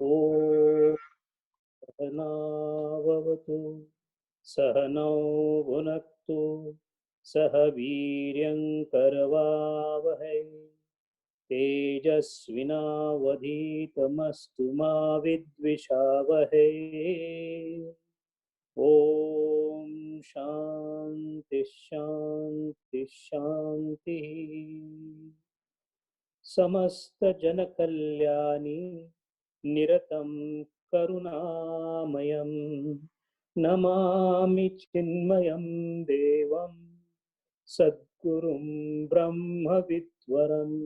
ॐ सहनाववतु सहनौ भुनक्तु सह वीर्यङ्करवावहै तेजस्विनावधीतमस्तु मा विद्विषावहै। ॐ शान्ति शान्ति शान्तिः। समस्तजनकल्याणी निरतं करुणामयं नमामि चिन्मयं देवं सद्गुरुं ब्रह्मविद्वरम्।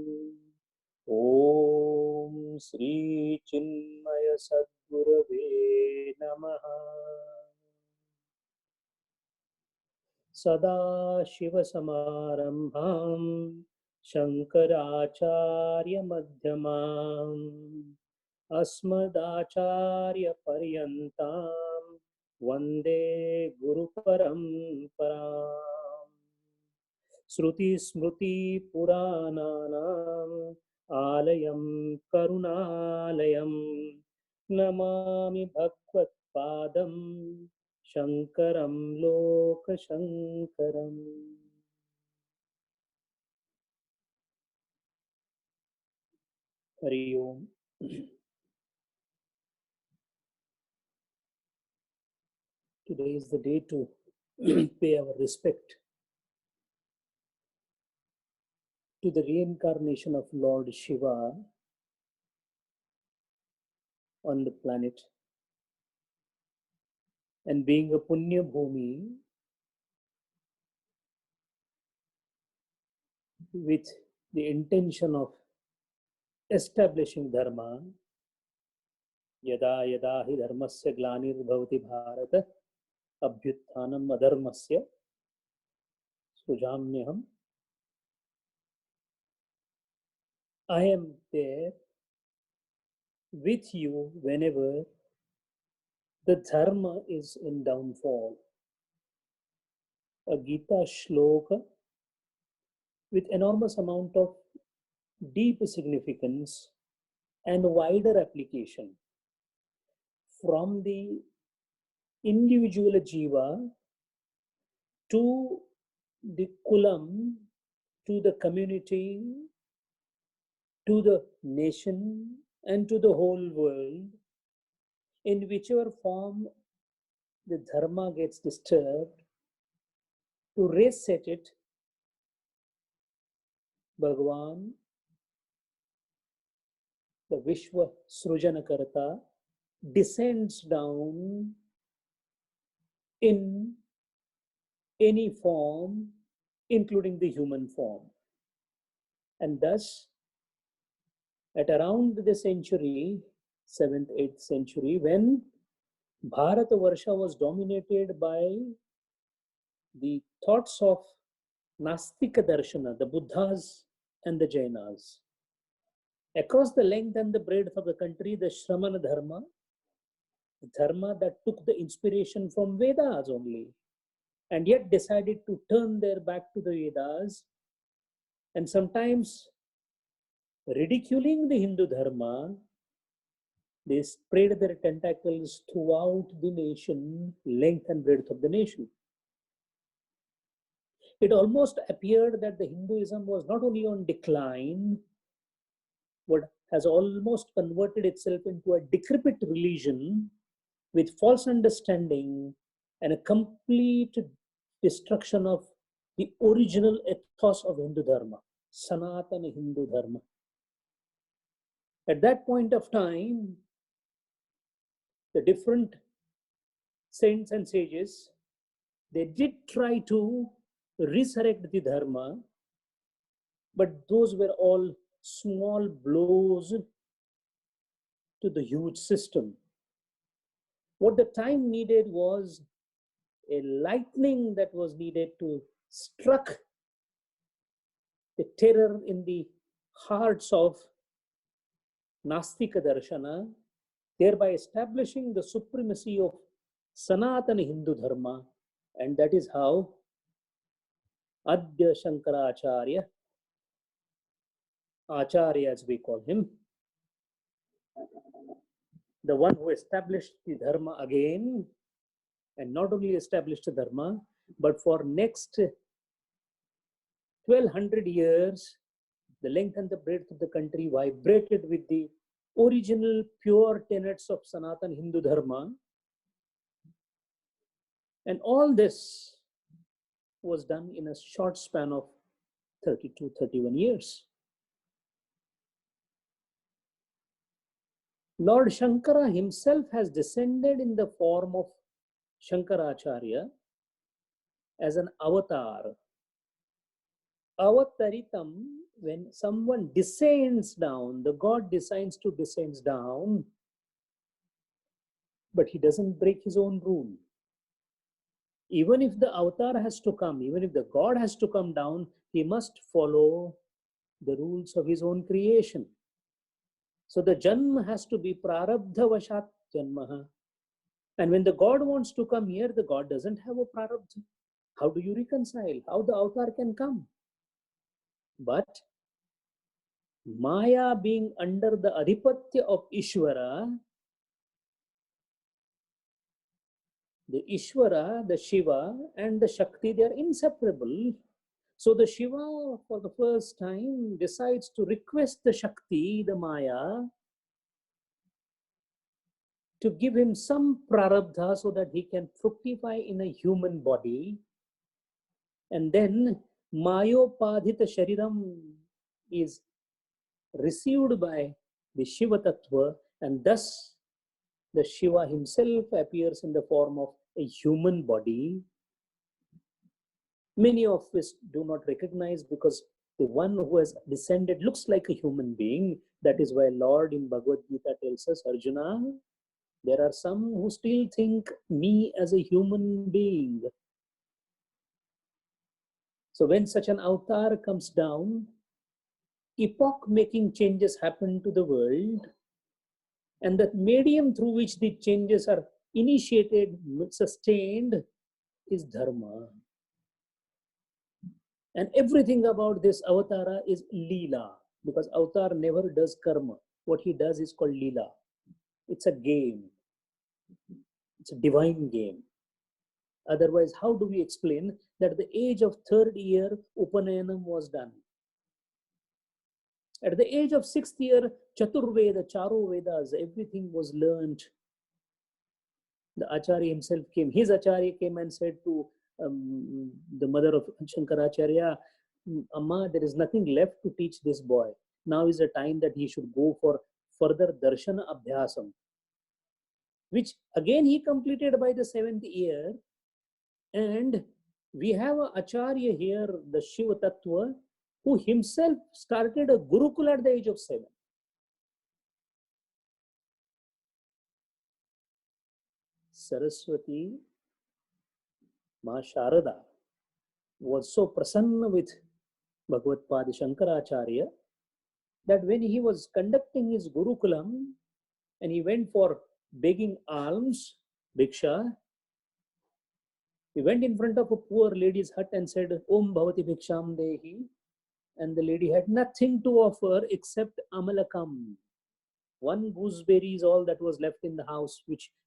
ॐ श्री चिन्मय सद्गुरवे नमः। सदाशिवसमारम्भां शङ्कराचार्यमध्यमाम् अस्मदाचार्यपर्यन्तां वन्दे गुरुपरम्पराम्। श्रुतिस्मृतिपुराणानाम् आलयं करुणालयं नमामि भगवत्पादं शङ्करं लोकशङ्करम्। हरि ओम। Today is the day to pay our respect to the reincarnation of Lord Shiva on the planet. And being a Punya Bhumi, with the intention of establishing Dharma, यदा यदा हि धर्मस्य ग्लानिर्भवति Bharat अभ्युत्थानम् अधर्मस्य सृजाम्यहम्. I am there with you whenever the dharma is in downfall. A Gita shloka with enormous amount of deep significance and wider application from the individual jiva to the kulam, to the community, to the nation, and to the whole world. In whichever form the dharma gets disturbed, to reset it, Bhagavan, the Vishwa Srujanakarta, descends down in any form, including the human form. And thus, at around the century, 7th, 8th century, when Bharatavarsha was dominated by the thoughts of Nastika Darshana, the Buddhas and the Jainas, across the length and the breadth of the country, the Shramana Dharma, the Dharma that took the inspiration from Vedas only, and yet decided to turn their back to the Vedas, and sometimes ridiculing the Hindu Dharma, they spread their tentacles throughout the nation, length and breadth of the nation. It almost appeared that the Hinduism was not only on decline, but has almost converted itself into a decrepit religion with false understanding and a complete destruction of the original ethos of Hindu Dharma, Sanatana Hindu Dharma. At that point of time, the different saints and sages, they did try to resurrect the Dharma, but those were all small blows to the huge system. What the time needed was a lightning that was needed to struck the terror in the hearts of Nastika Darshana, thereby establishing the supremacy of Sanatana Hindu Dharma. And that is how Adya Shankaracharya, Acharya as we call him, the one who established the dharma again, and not only established the dharma, but for next 1200 years, the length and the breadth of the country vibrated with the original pure tenets of Sanatan Hindu Dharma. And all this was done in a short span of 32, 31 years. Lord Shankara himself has descended in the form of Shankaracharya as an avatar. Avataritam, when someone descends down, the God decides to descend down, but he doesn't break his own rule. Even if the avatar has to come, even if the God has to come down, he must follow the rules of his own creation. So the janma has to be prarabdha vashat janmaha. And when the God wants to come here, the God doesn't have a prarabdha. How do you reconcile? How the avatar can come? But Maya being under the adhipatya of Ishvara, the Ishvara, the Shiva, and the Shakti, they are inseparable. So the Shiva, for the first time, decides to request the Shakti, the Maya, to give him some prarabdha so that he can fructify in a human body. And then Mayopadhita Shariram is received by the Shiva Tattva, and thus the Shiva himself appears in the form of a human body. Many of us do not recognize because the one who has descended looks like a human being. That is why Lord in Bhagavad Gita tells us, Arjuna, there are some who still think me as a human being. So when such an avatar comes down, epoch-making changes happen to the world, and the medium through which the changes are initiated, sustained, is dharma. And everything about this avatara is leela, because avatar never does karma. What he does is called leela. It's a game. It's a divine game. Otherwise, how do we explain that at the age of 3rd year, Upanayanam was done? At the age of 6th year, Chaturveda, Charu Vedas, everything was learned. The Acharya himself came. His Acharya came and said to the mother of Shankaracharya, Amma, there is nothing left to teach this boy. Now is the time that he should go for further darshana abhyasam, which again he completed by the 7th year. And we have an Acharya here, the Shiva Tattva, who himself started a Gurukula at the age of 7. Saraswati, Ma Sharada, was so prasanna with Bhagavad Pada Shankaracharya that when he was conducting his Gurukulam and he went for begging alms, Bhiksha, he went in front of a poor lady's hut and said, Om Bhavati Bhiksham Dehi. And the lady had nothing to offer except amalakam. One gooseberry is all that was left in the house,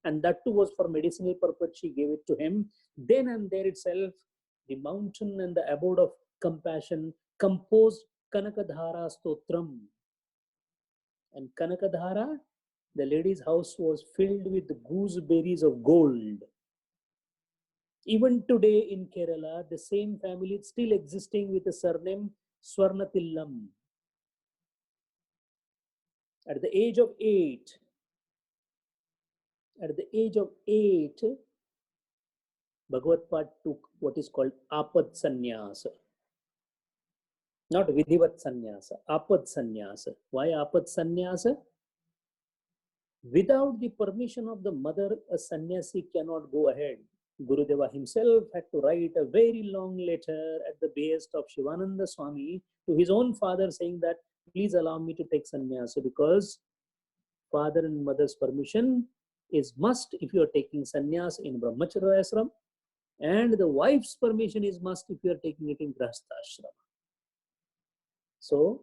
and that too was for medicinal purpose. She gave it to him. Then and there itself, the mountain and the abode of compassion composed Kanakadhara Stotram. And Kanakadhara, the lady's house was filled with gooseberries of gold. Even today in Kerala, the same family is still existing with the surname Swarnatillam. At the age of 8, Bhagavad Pad took what is called Apad Sannyasa. Not Vidhivat Sannyasa, Apad Sannyasa. Why Apad Sannyasa? Without the permission of the mother, a sannyasi cannot go ahead. Gurudeva himself had to write a very long letter at the behest of Shivananda Swami to his own father saying that, please allow me to take sannyasa, because father and mother's permission is must if you are taking sannyas in Brahmacharya ashram, and the wife's permission is must if you are taking it in Grahastha ashram. So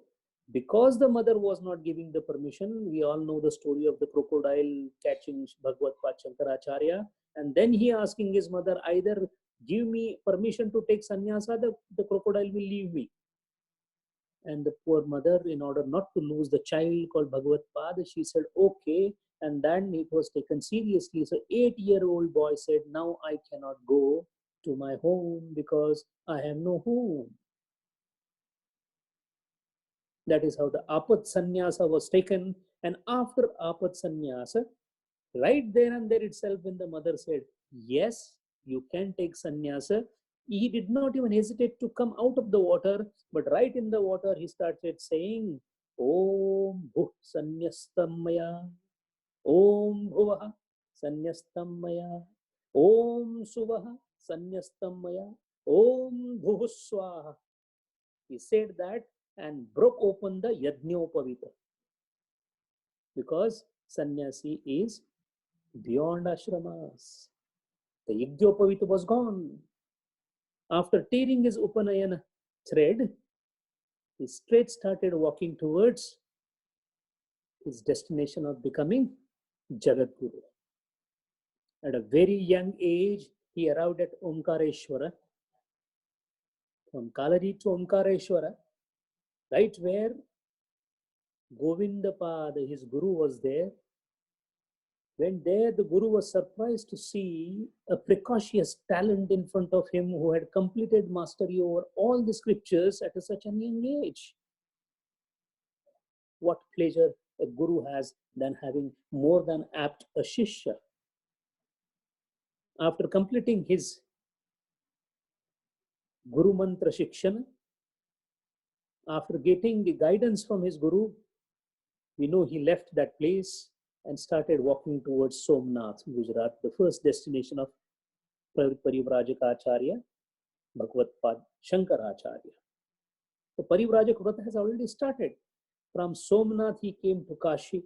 Because the mother was not giving the permission, we all know the story of the crocodile catching Bhagavad Shankaracharya, and then he asking his mother, either give me permission to take sannyasa, the crocodile will leave me. And the poor mother, in order not to lose the child called Bhagavad Pad, she said, okay. And then it was taken seriously. So 8-year-old boy said, now I cannot go to my home because I have no home. That is how the Apat Sannyasa was taken. And after Apat Sannyasa, right there and there itself, when the mother said, yes, you can take sannyasa, he did not even hesitate to come out of the water, but right in the water, he started saying, Om Bhuh Sanyastam Maya, Om Bhuvaha Sanyastam Maya, Om Suvaha Sanyastam Maya, Om Bhuh Swaha. He said that and broke open the Yajñopavita, because sannyasi is beyond ashramas. The Yajñopavita was gone. After tearing his Upanayana thread, he straight started walking towards his destination of becoming Jagadguru. At a very young age, he arrived at Omkareshwara. From Kalari to Omkareshwara, right where Govindapada, his guru, was there. When there, the Guru was surprised to see a precocious talent in front of him who had completed mastery over all the scriptures at such a young age. What pleasure a Guru has than having more than apt a Shishya. After completing his Guru Mantra Shikshana, after getting the guidance from his Guru, we know he left that place and started walking towards Somnath, Gujarat, the first destination of Parivrajaka Acharya, Bhagavad Pad Shankaracharya. The Parivrajak Vrata has already started. From Somnath, he came to Kashi.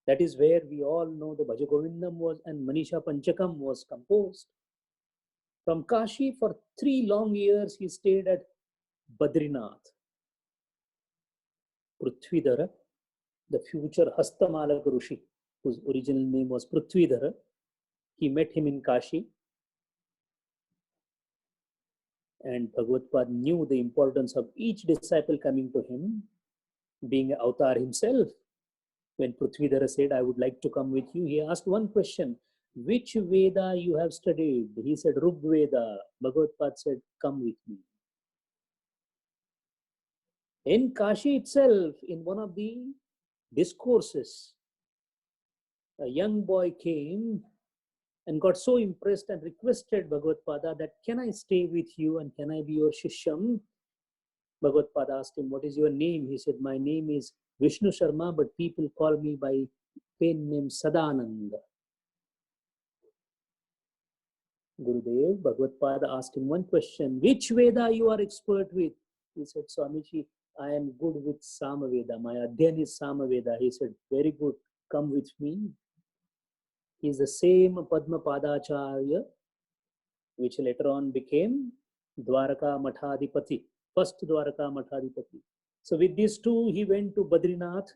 That is where we all know the Bhaja Govindam was and Manisha Panchakam was composed. From Kashi, for 3 long years, he stayed at Badrinath. Prithvidhara, the future Hastamalaka Rishi, whose original name was Prithvidhara, he met him in Kashi. And Bhagavad Pad knew the importance of each disciple coming to him, being an avatar himself. When Prithvidhara said, I would like to come with you, he asked one question, which Veda you have studied? He said, Rig Veda. Bhagavad Pad said, come with me. In Kashi itself, in one of the discourses, a young boy came and got so impressed and requested Bhagavad Pada that, can I stay with you and can I be your Shishyam? Bhagavad Pada asked him, what is your name? He said, my name is Vishnu Sharma, but people call me by pen name Sadananda. Gurudev, Bhagavad Pada asked him one question, which Veda you are expert with? He said, Swamiji, I am good with Samaveda. My Adhyan is Samaveda. He said, very good, come with me. He is the same Padma Padacharya, which later on became Dwaraka Mathadipati, first Dwaraka Mathadipati. So with these two, he went to Badrinath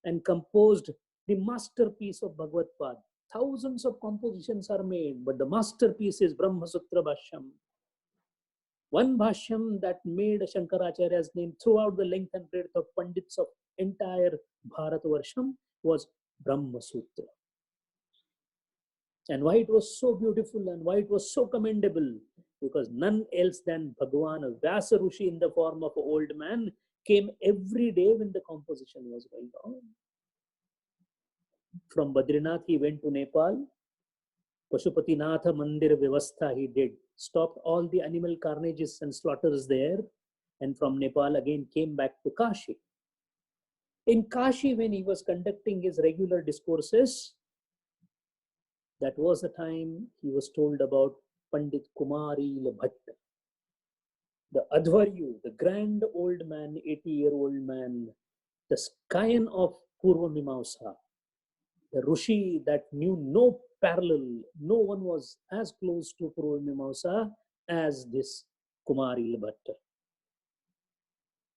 and composed the masterpiece of Bhagavad Pad. Thousands of compositions are made, but the masterpiece is Brahma Sutra Bhashyam. One Bhashyam that made Shankaracharya's name throughout the length and breadth of Pandits of entire Bharatvarsham was Brahma Sutra. And why it was so beautiful and why it was so commendable? Because none else than Bhagavan Vyasa Rishi in the form of an old man came every day when the composition was going on. From Badrinath, he went to Nepal. Pashupatinath Mandir Vyavastha he did. Stopped all the animal carnages and slaughters there. And from Nepal again came back to Kashi. In Kashi, when he was conducting his regular discourses, that was the time he was told about Pandit Kumarila Bhatta, the Advaryu, the grand old man, 80-year-old man, the scion of Purva Mimamsa, the Rishi that knew no parallel. No one was as close to Purva Mimamsa as this Kumarila Bhatta.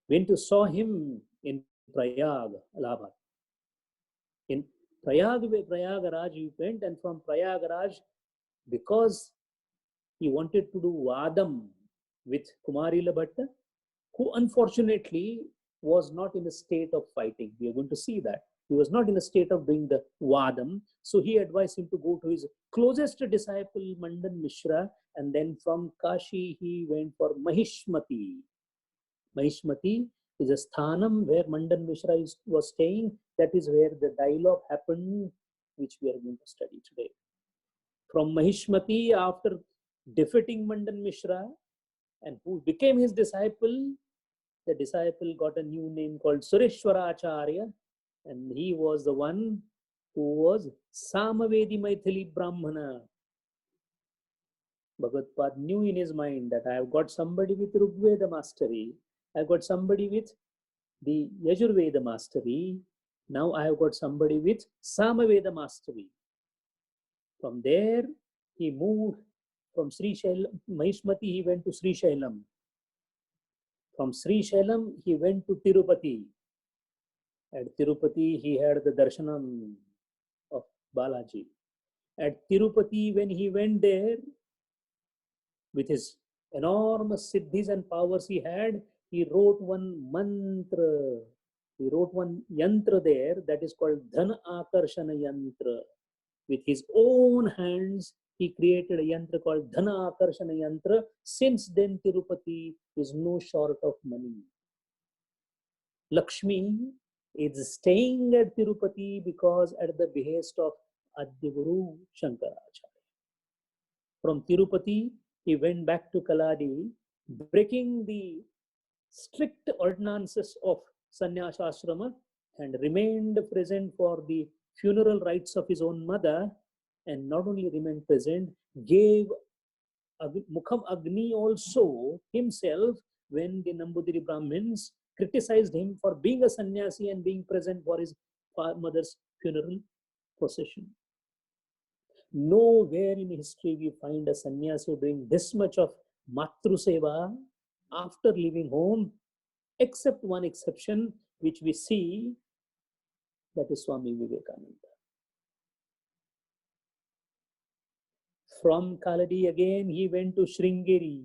When to saw him in Prayag, Allahabad. In Prayagraj he went, and from Prayagraj, because he wanted to do Vadam with Kumarila Bhatta, who unfortunately was not in a state of fighting. We are going to see that. He was not in a state of doing the Vadam. So he advised him to go to his closest disciple, Mandan Mishra, and then from Kashi he went for Mahishmati. Mahishmati is a sthanam where Mandan Mishra was staying. That is where the dialogue happened, which we are going to study today. From Mahishmati, after defeating Mandan Mishra, and who became his disciple, the disciple got a new name called Sureshwaracharya, and he was the one who was Samavedi Maithili Brahmana. Bhagavad knew in his mind that I have got somebody with Rigveda mastery, I have got somebody with the Yajurveda mastery, now I have got somebody with Samaveda mastery. From there, he moved from Sri Shailam, Mahishmati, he went to Sri Shailam. From Sri Shailam, he went to Tirupati. At Tirupati, he had the darshanam of Balaji. At Tirupati, when he went there, with his enormous siddhis and powers he had, he wrote one mantra. He wrote one yantra there that is called Dhan Akarshana Yantra. With his own hands, he created a yantra called Dhana Akarshana Yantra. Since then, Tirupati is no short of money. Lakshmi is staying at Tirupati because at the behest of Adyaguru Shankaracharya. From Tirupati, he went back to Kaladi, breaking the strict ordinances of Sannyasa Ashrama, and remained present for the funeral rites of his own mother, and not only remained present, gave Mukham Agni also himself when the Nambudiri Brahmins criticized him for being a sannyasi and being present for his mother's funeral procession. Nowhere in history we find a sannyasi doing this much of Matru Seva after leaving home, except one exception, which we see, that is Swami Vivekananda. From Kaladi again, he went to Sringeri,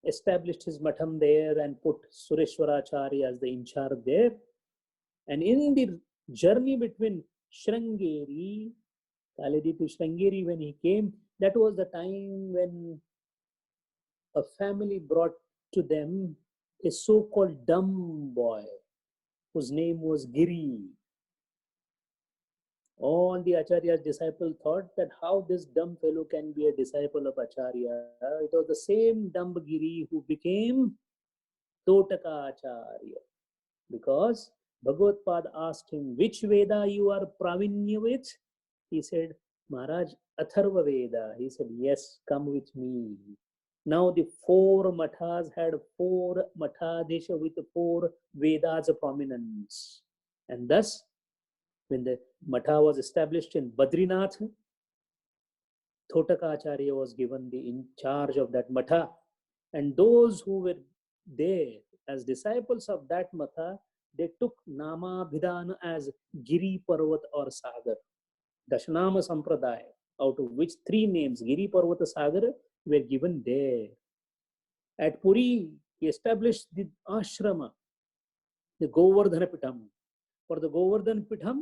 established his matham there and put Sureshwaracharya as the in charge there. And in the journey between Sringeri, Kaladi to Sringeri, when he came, that was the time when a family brought to them a so-called dumb boy, whose name was Giri. All the Acharya's disciples thought that how this dumb fellow can be a disciple of Acharya. It was the same dumb Giri who became Totaka Acharya. Because Bhagavad asked him, which Veda you are Pravinya with? He said, Maharaj, Atharva Veda. He said, yes, come with me. Now the 4 mathas had 4 mathadesha with 4 Vedas of prominence. And thus, when the matha was established in Badrinath, Thotaka Acharya was given the in charge of that matha. And those who were there as disciples of that matha, they took Nama Bhidana as Giri Parvat or Sagar, Dashanama Sampradaya, out of which 3 names, Giri Parvata Sagar, were given there. At Puri, he established the ashrama, the Govardhana Pitham. For the Govardhana Pitham,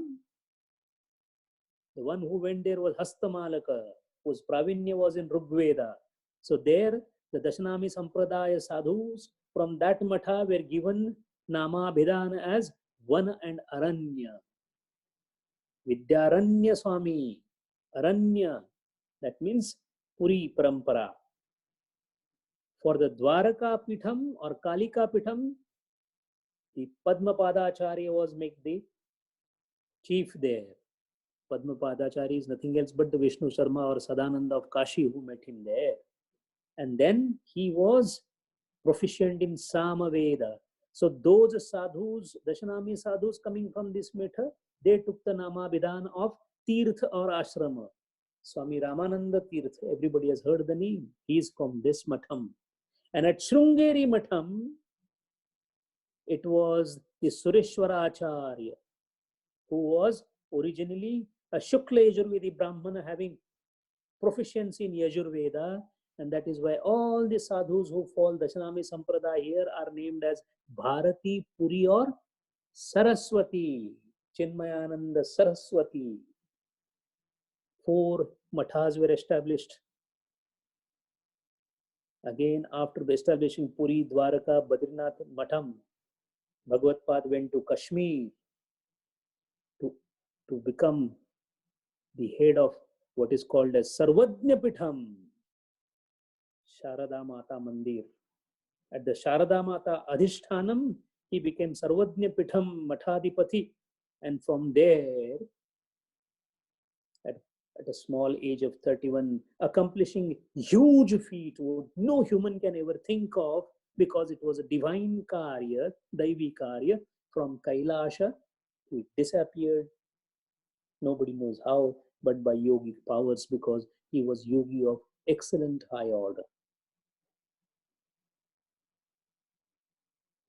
the one who went there was Hastamalaka, whose Pravinya was in Rigveda. So there, the Dashanami Sampradaya sadhus from that matha were given Nama Bhidana as Vana and Aranya. Vidyaranya Swami, Aranya, that means Puri Parampara. For the Dwaraka Pitham or Kalika Pitham, the Padmapadacharya was made the chief there. Padmapadacharya is nothing else but the Vishnu Sharma or Sadananda of Kashi who met him there. And then he was proficient in Samaveda. So those sadhus, Dashanami sadhus coming from this method, they took the Nama Bidhan of Tirth or Ashrama. Swami Ramananda Tirth, everybody has heard the name. He is from this matham. And at Sringeri Matham, It was the Sureshwaracharya, who was originally a Shukla Yajurvedi Brahmana having proficiency in Yajurveda, and that is why all the sadhus who fall Dashanami Sampradaya here are named as Bharati, Puri or Saraswati, Chinmayananda Saraswati. 4 mathas were established. Again, after establishing Puri, Dwaraka, Badrinath, Matham, Bhagavad went to Kashmir to become the head of what is called as Sarvajna Pitham, Sharada Mata Mandir. At the Sharada Mata Adhishthanam, he became Sarvajna Pitham Mathadipati, and from there, at a small age of 31, accomplishing huge feat what no human can ever think of, because it was a divine karya, Daivi karya. From Kailasha, he disappeared. Nobody knows how, but by yogic powers, because he was yogi of excellent high order.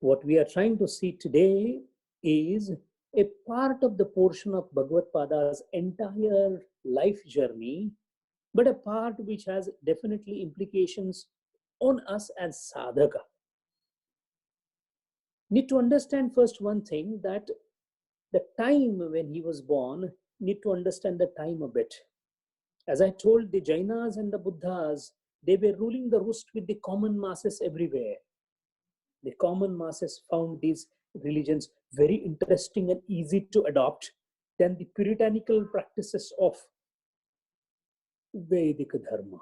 What we are trying to see today is a part of the portion of Bhagavad Pada's entire life journey, but a part which has definitely implications on us as sadhaka. Need to understand first one thing, that the time when he was born, need to understand the time a bit. As I told, the Jainas and the Buddhas, they were ruling the roost with the common masses everywhere. The common masses found these religions very interesting and easy to adopt than the puritanical practices of Vedic Dharma.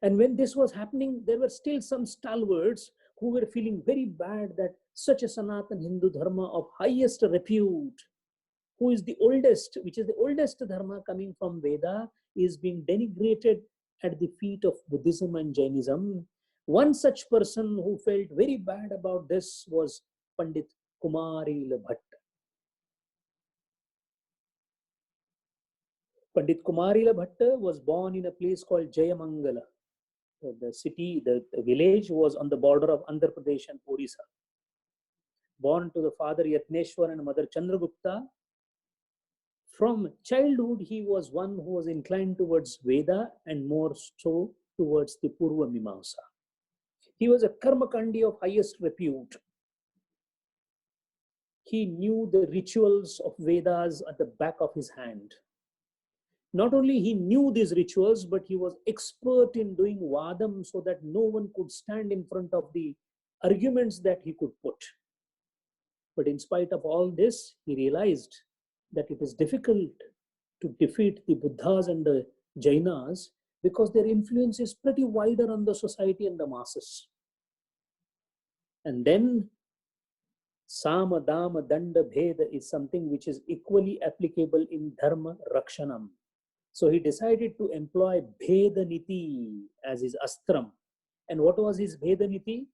And when this was happening, there were still some stalwarts who were feeling very bad that such a Sanatan Hindu Dharma of highest repute, who is the oldest, which is the oldest Dharma coming from Veda, is being denigrated at the feet of Buddhism and Jainism. One such person who felt very bad about this was Pandit Kumarila Bhatta. Pandit Kumarila Bhatta was born in a place called Jayamangala. The city, the village was on the border of Andhra Pradesh and Orissa. Born to the father Yatneshwar and mother Chandragupta, from childhood he was one who was inclined towards Veda and more so towards the Purva Mimamsa. He was a Karmakandi of highest repute. He knew the rituals of Vedas at the back of his hand. Not only he knew these rituals, but he was expert in doing vadam so that no one could stand in front of the arguments that he could put. But in spite of all this, he realized that it is difficult to defeat the Buddhas and the Jainas because their influence is pretty wider on the society and the masses. And then Sama, Dama, Danda, Bheda is something which is equally applicable in Dharma Rakshanam. So he decided to employ Bhedaniti as his astram. And what was his Bhedaniti?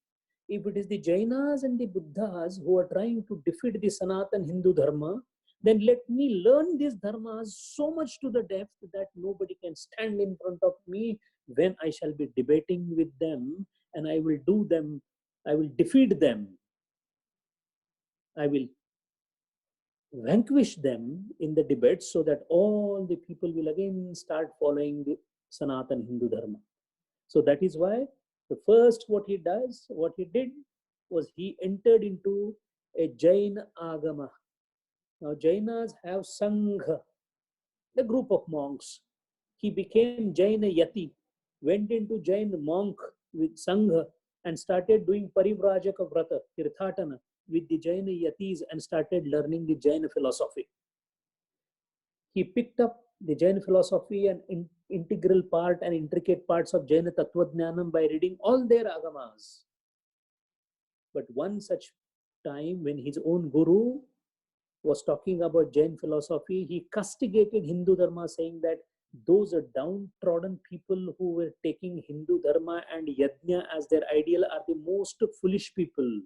If it is the Jainas and the Buddhas who are trying to defeat the Sanatan Hindu Dharma, then let me learn these dharmas so much to the depth that nobody can stand in front of me when I shall be debating with them, and I will do them, I will defeat them, I will vanquish them in the debate so that all the people will again start following the Sanatan Hindu Dharma. So that is why the first what he did was he entered into a Jain Agama. Now Jainas have Sangha, a group of monks. He became Jaina Yati, went into Jain monk with Sangha and started doing Parivrajaka Vrata, Tirthatana, with the Jaina Yatis and started learning the Jaina philosophy. He picked up the Jaina philosophy and integral part and intricate parts of Jaina Tattvajnanam by reading all their agamas. But one such time when his own guru was talking about Jain philosophy, he castigated Hindu Dharma, saying that those are downtrodden people who were taking Hindu Dharma and Yajna as their ideal are the most foolish people.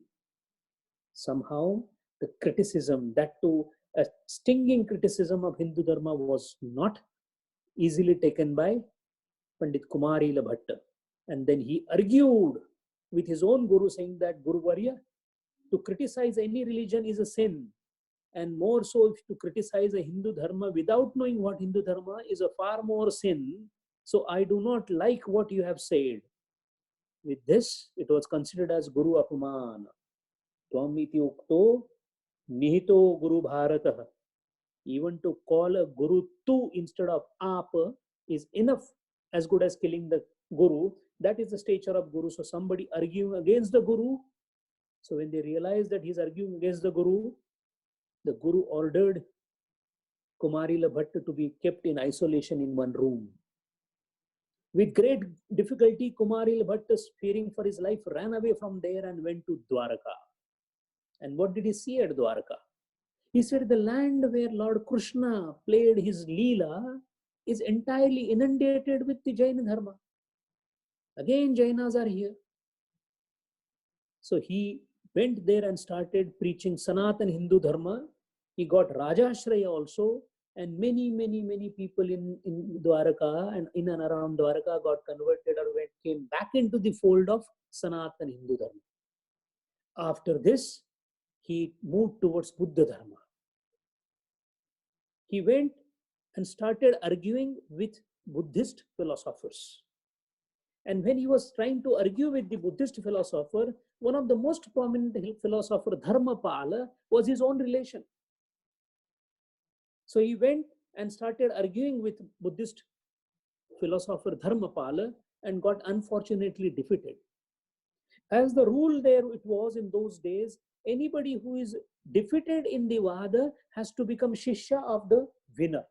Somehow the criticism, that too a stinging criticism of Hindu Dharma, was not easily taken by Pandit Kumarila Bhatta. And then he argued with his own guru, saying that, Guru Varya, to criticize any religion is a sin. And more so, if to criticize a Hindu dharma without knowing what Hindu dharma is a far more sin. So I do not like what you have said. With this, it was considered as Guru Apamana. Tvam iti ukto nihito Guru Bharatah. Even to call a Guru tu instead of aap is enough, as good as killing the Guru. That is the stature of Guru. So somebody arguing against the Guru. So when they realized that he's arguing against the Guru ordered Kumarila Bhatta to be kept in isolation in one room. With great difficulty, Kumarila Bhatta, fearing for his life, ran away from there and went to Dwaraka. And what did he see at Dwaraka? He said the land where Lord Krishna played his Leela is entirely inundated with the Jaina Dharma. Again, Jainas are here. So he went there and started preaching Sanatan Hindu Dharma. He got Rajashraya also, and many people in Dwaraka and in and around Dwaraka got converted or came back into the fold of Sanatan Hindu Dharma. After this, he moved towards Buddha Dharma. He went and started arguing with Buddhist philosophers. And when he was trying to argue with the Buddhist philosopher, one of the most prominent philosopher, Dharmapala, was his own relation. So he went and started arguing with Buddhist philosopher Dharmapala and got unfortunately defeated. As the rule there it was in those days, anybody who is defeated in the Vada has to become Shishya of the winner.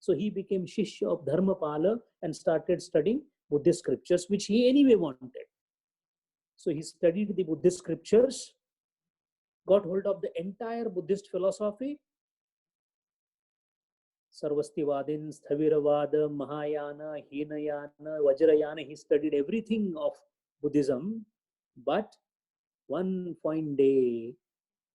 So he became Shishya of Dharmapala and started studying Buddhist scriptures, which he anyway wanted. So he studied the Buddhist scriptures, got hold of the entire Buddhist philosophy, Sarvastivadin, Sthaviravada, Mahayana, Hinayana, Vajrayana. He studied everything of Buddhism. But one fine day,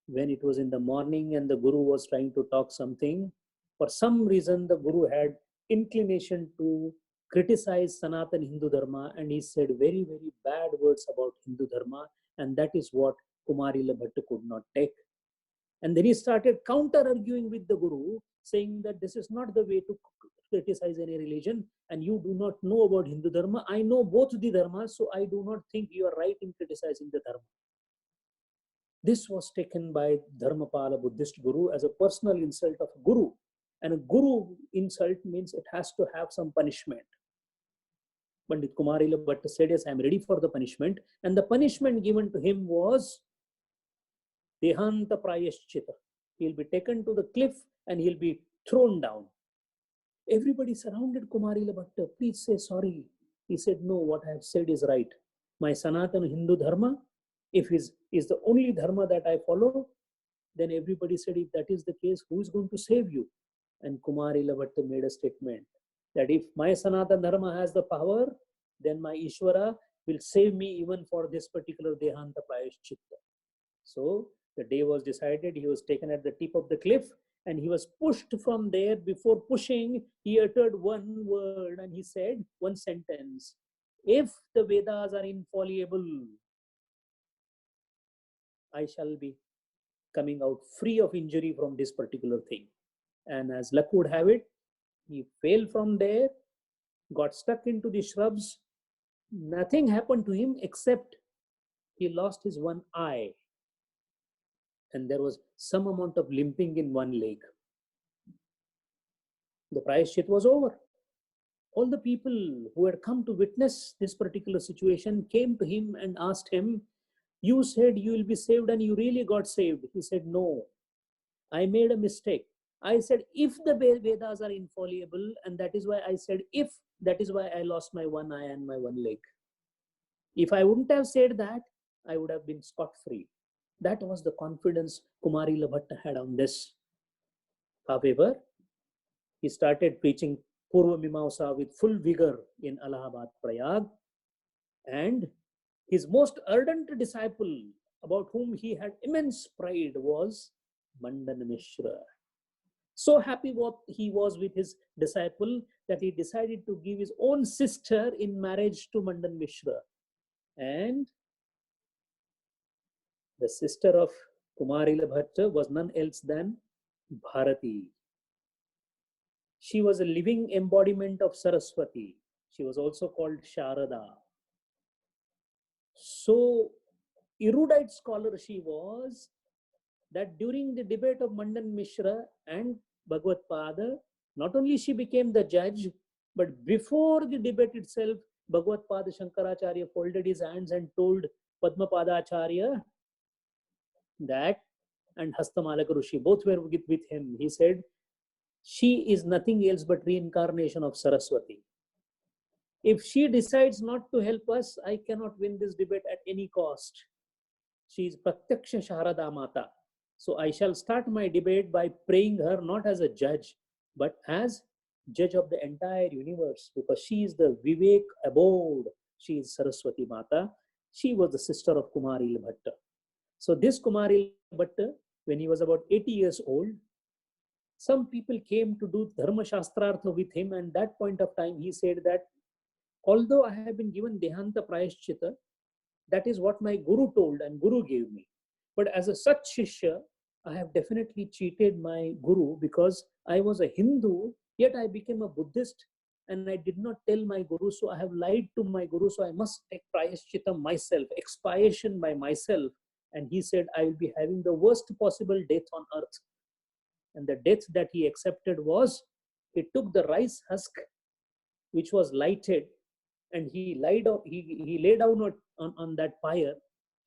when it was in the morning and the Guru was trying to talk something, for some reason the Guru had inclination to criticize Sanatan Hindu Dharma, and he said very bad words about Hindu Dharma, and that is what Kumarila Bhatta could not take. And then he started counter-arguing with the Guru, saying that this is not the way to criticize any religion, and you do not know about Hindu Dharma. I know both the Dharmas, so I do not think you are right in criticizing the Dharma. This was taken by Dharmapala, Buddhist Guru, as a personal insult of a Guru. And a Guru insult means it has to have some punishment. Pandit Kumarila Bhatta said, yes, I am ready for the punishment. And the punishment given to him was Dehanta Prayaschita. He'll be taken to the cliff and he'll be thrown down. Everybody surrounded Kumarila Bhatta. Please say sorry. He said, no, what I have said is right. My Sanatana Hindu Dharma, if is the only Dharma that I follow, then everybody said, if that is the case, who is going to save you? And Kumarila Bhatta made a statement that if my Sanatana Dharma has the power, then my Ishvara will save me even for this particular Dehanta Prayaschita. So the day was decided, he was taken at the tip of the cliff and he was pushed from there. Before pushing, he uttered one word and he said one sentence: if the Vedas are infallible, I shall be coming out free of injury from this particular thing. And as luck would have it, he fell from there, got stuck into the shrubs. Nothing happened to him except he lost his one eye. And there was some amount of limping in one leg. The Prayashchit was over. All the people who had come to witness this particular situation came to him and asked him, you said you will be saved and you really got saved. He said, no, I made a mistake. I said, if the Vedas are infallible, and that is why I said, if, that is why I lost my one eye and my one leg. If I wouldn't have said that, I would have been scot-free. That was the confidence Kumarila Bhatta had on this. However, he started preaching Purva Mimamsa with full vigor in Allahabad, Prayag, and his most ardent disciple, about whom he had immense pride, was Mandan Mishra. So happy what he was with his disciple that he decided to give his own sister in marriage to Mandan Mishra. And The sister of Kumarila Bhatta was none else than Bharati. She was a living embodiment of Saraswati. She was also called Sharada. So erudite scholar she was, that during the debate of Mandan Mishra and Bhagavad Pada, not only she became the judge, but before the debate itself, Bhagavad Pada Shankaracharya folded his hands and told Padmapada Acharya that, and Hastamalaka Rishi, both were with him. He said, she is nothing else but reincarnation of Saraswati. If she decides not to help us, I cannot win this debate at any cost. She is Pratyaksha Sharada Mata. So I shall start my debate by praying her not as a judge, but as judge of the entire universe, because she is the Vivek abode. She is Saraswati Mata. She was the sister of Kumaril Bhatta. So this Kumaril Bhatta, when he was about 80 years old, some people came to do Dharma Shastrartha with him, and that point of time he said that although I have been given Dehanta Prayashchita, that is what my Guru told and Guru gave me. But as a such Shishya, I have definitely cheated my Guru, because I was a Hindu, yet I became a Buddhist and I did not tell my Guru. So I have lied to my Guru. So I must take Prayashchita myself, expiation by myself. And he said, I will be having the worst possible death on earth. And the death that he accepted was, he took the rice husk, which was lighted, and he lay down on that pyre,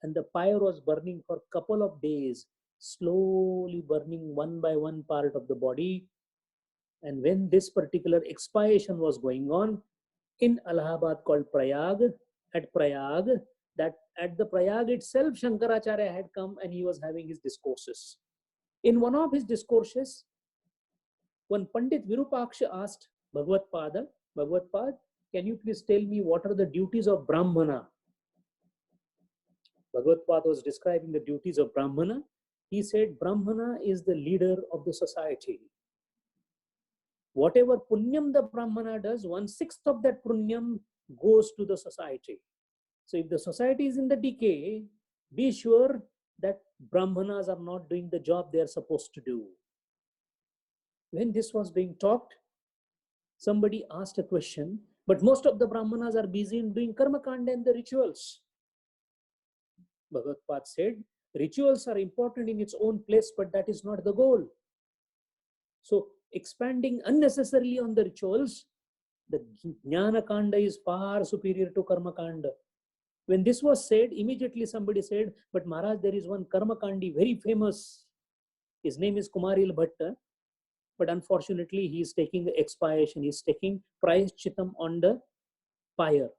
and the pyre was burning for a couple of days, slowly burning one by one part of the body. And when this particular expiation was going on in Allahabad called Prayag, at Prayag, that at the Prayag itself, Shankaracharya had come and he was having his discourses. In one of his discourses, one Pandit Virupaksha asked Bhagavad Pada, can you please tell me what are the duties of Brahmana? Bhagavad Pada was describing the duties of Brahmana. He said, Brahmana is the leader of the society. Whatever punyam the Brahmana does, 1/6 of that punyam goes to the society. So if the society is in the decay, be sure that Brahmanas are not doing the job they are supposed to do. When this was being talked, somebody asked a question, but most of the Brahmanas are busy in doing karma kanda and the rituals. Bhagavad Gita said, rituals are important in its own place, but that is not the goal. So expanding unnecessarily on the rituals, the Jnana Kanda is far superior to Karma Kanda. When this was said, immediately somebody said, but Maharaj, there is one Karma Kandi, very famous. His name is Kumaril Bhatta. But unfortunately, he is taking the expiation. He is taking Prayashchitam on the pyre.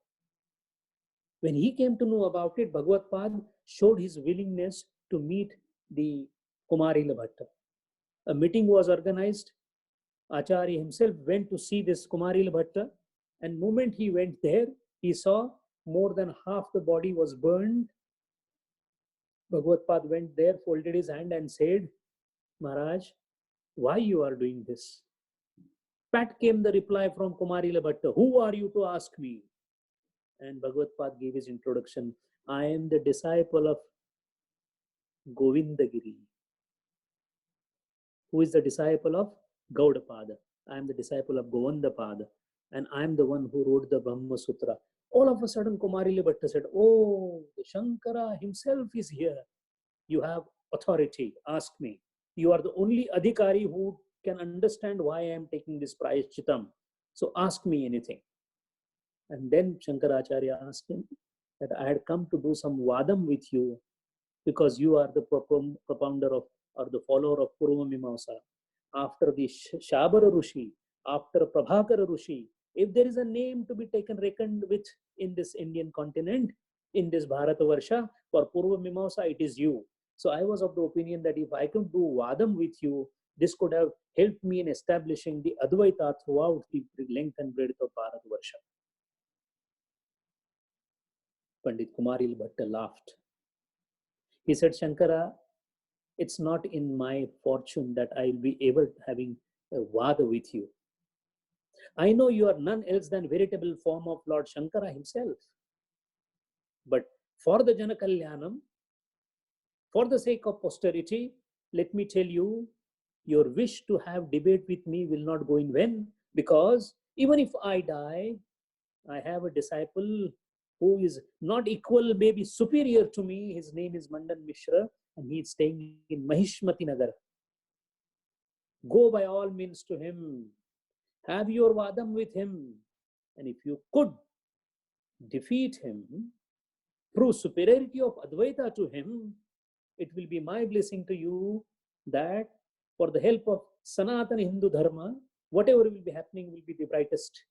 When he came to know about it, Bhagavad Pad showed his willingness to meet the Kumarila Bhatta. A meeting was organized. Acharya himself went to see this Kumarila Bhatta, and the moment he went there, he saw more than half the body was burned. Bhagavad Pad went there, folded his hand and said, Maharaj, why you are doing this? Pat came the reply from Kumarila Bhatta, who are you to ask me? And Bhagavad Pad gave his introduction. I am the disciple of Govindagiri. Who is the disciple of Gaudapada? I am the disciple of Govindapada. And I am the one who wrote the Brahma Sutra. All of a sudden, Kumarila Bhatta said, oh, the Shankara himself is here. You have authority. Ask me. You are the only adhikari who can understand why I am taking this prayashchitam. So ask me anything. And then Shankaracharya asked him that I had come to do some vadam with you because you are the propounder of or the follower of Purva Mimamsa. After the Shabara Rishi, after Prabhakara Rishi, if there is a name to be reckoned with in this Indian continent, in this Bharatavarsha, for Purva Mimamsa, it is you. So I was of the opinion that if I could do vadam with you, this could have helped me in establishing the Advaita throughout the length and breadth of Bharatavarsha. Pandit Kumaril Bhatta laughed. He said, Shankara, it's not in my fortune that I'll be able to having a vada with you. I know you are none else than veritable form of Lord Shankara himself. But for the Janakalyanam, For the sake of posterity, let me tell you, your wish to have debate with me will not go in vain, because even if I die, I have a disciple who is not equal, maybe superior to me. His name is Mandan Mishra, and he is staying in Mahishmati Nagar. Go by all means to him. Have your vadam with him. And if you could defeat him, prove superiority of Advaita to him, it will be my blessing to you that for the help of Sanatana Hindu Dharma, whatever will be happening will be the brightest.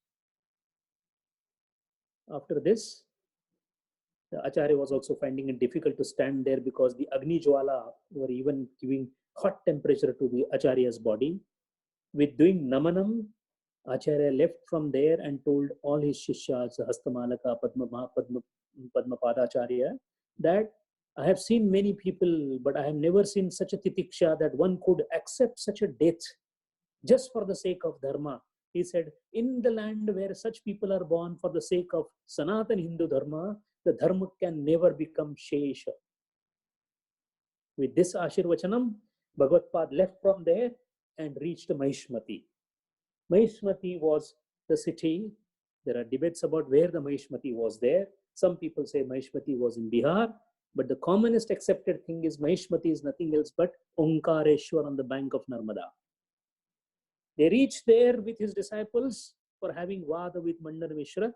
After this, the Acharya was also finding it difficult to stand there, because the Agni Jwala were even giving hot temperature to the Acharya's body. With doing Namanam, Acharya left from there and told all his Shishyas, Hastamalaka, Padmapadacharya, that I have seen many people, but I have never seen such a titiksha that one could accept such a death just for the sake of Dharma. He said, in the land where such people are born for the sake of Sanatan Hindu Dharma, the Dharma can never become Shesha. With this Ashirvachanam, Bhagavad left from there and reached Mahishmati. Mahishmati was the city. There are debates about where the Mahishmati was there. Some people say Mahishmati was in Bihar, but the commonest accepted thing is Mahishmati is nothing else but Omkareshwar on the bank of Narmada. They reached there with his disciples for having Vada with Mandan Mishra.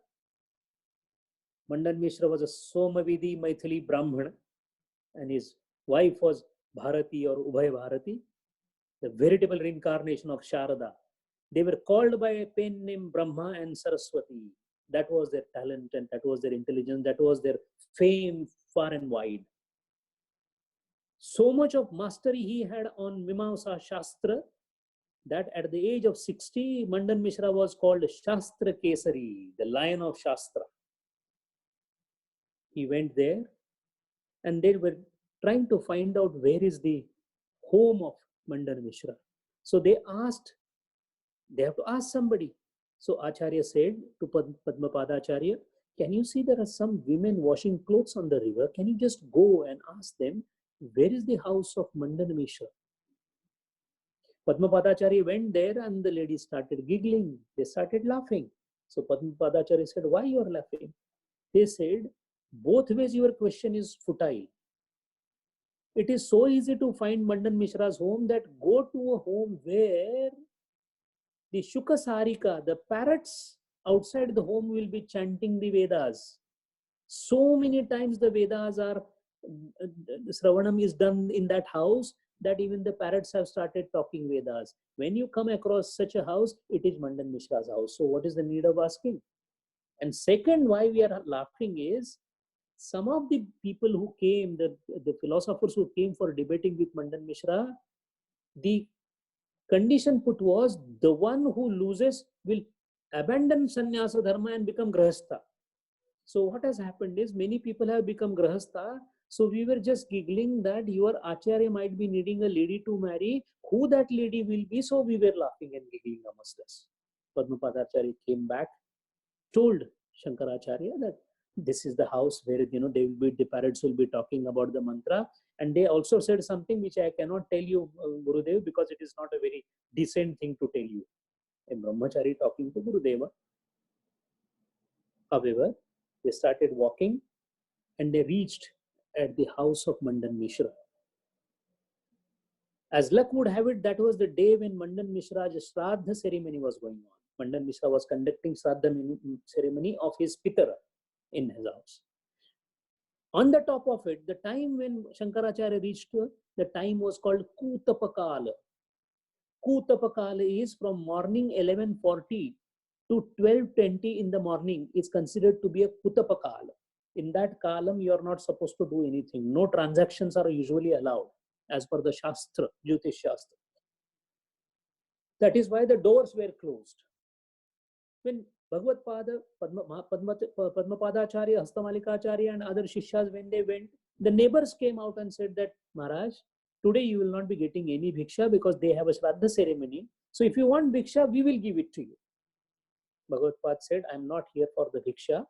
Mandan Mishra was a Somavidi Maithili Brahmana, and his wife was Bharati or Ubhay Bharati, the veritable reincarnation of Sharada. They were called by a pen named Brahma and Saraswati. That was their talent, and that was their intelligence, that was their fame far and wide. So much of mastery he had on Mimamsa Shastra that at the age of 60, Mandan Mishra was called Shastra Kesari, the lion of Shastra. He went there, and they were trying to find out where is the home of Mandan Mishra. So they have to ask somebody. So Acharya said to Padmapadacharya, can you see there are some women washing clothes on the river? Can you just go and ask them, where is the house of Mandan Mishra? Padmapadacharya went there, and the ladies started giggling. They started laughing. So Padmapadacharya said, why you are laughing? They said, both ways your question is futile. It is so easy to find Mandan Mishra's home that go to a home where the Shukasarika, the parrots outside the home, will be chanting the Vedas. So many times the Vedas are, Sravanam is done in that house, that even the parrots have started talking Vedas. When you come across such a house, it is Mandan Mishra's house. So what is the need of asking? And second, why we are laughing is, some of the people who came, the philosophers who came for debating with Mandan Mishra, the condition put was, the one who loses will abandon sannyasa dharma and become grahastha. So what has happened is, many people have become grahastha. So we were just giggling that your acharya might be needing a lady to marry. Who that lady will be? So we were laughing and giggling amongst us. Padmapadacharya came back, told Shankaracharya that this is the house where the parrots will be talking about the mantra. And they also said something which I cannot tell you, Gurudev, because it is not a very decent thing to tell you. A brahmachari talking to Gurudeva. However, they started walking, and they reached at the house of Mandan Mishra. As luck would have it, that was the day when Mandan Mishra's Shraddha ceremony was going on. Mandan Mishra was conducting Shraddha ceremony of his Pitara in his house. On the top of it, the time when Shankaracharya reached, the time was called Kutapakala. Kutapakala is from morning 11:40 to 12:20 in the morning is considered to be a Kutapakala. In that kalam, you are not supposed to do anything. No transactions are usually allowed as per the Shastra, Jyotish Shastra. That is why the doors were closed. When Bhagavad Pada, Padmapadacharya, Hastamalikacharya and other Shishyas, when they went, the neighbors came out and said that, Maharaj, today you will not be getting any bhiksha because they have a Shraddha ceremony. So if you want bhiksha, we will give it to you. Bhagavad Pada said, I am not here for the bhiksha.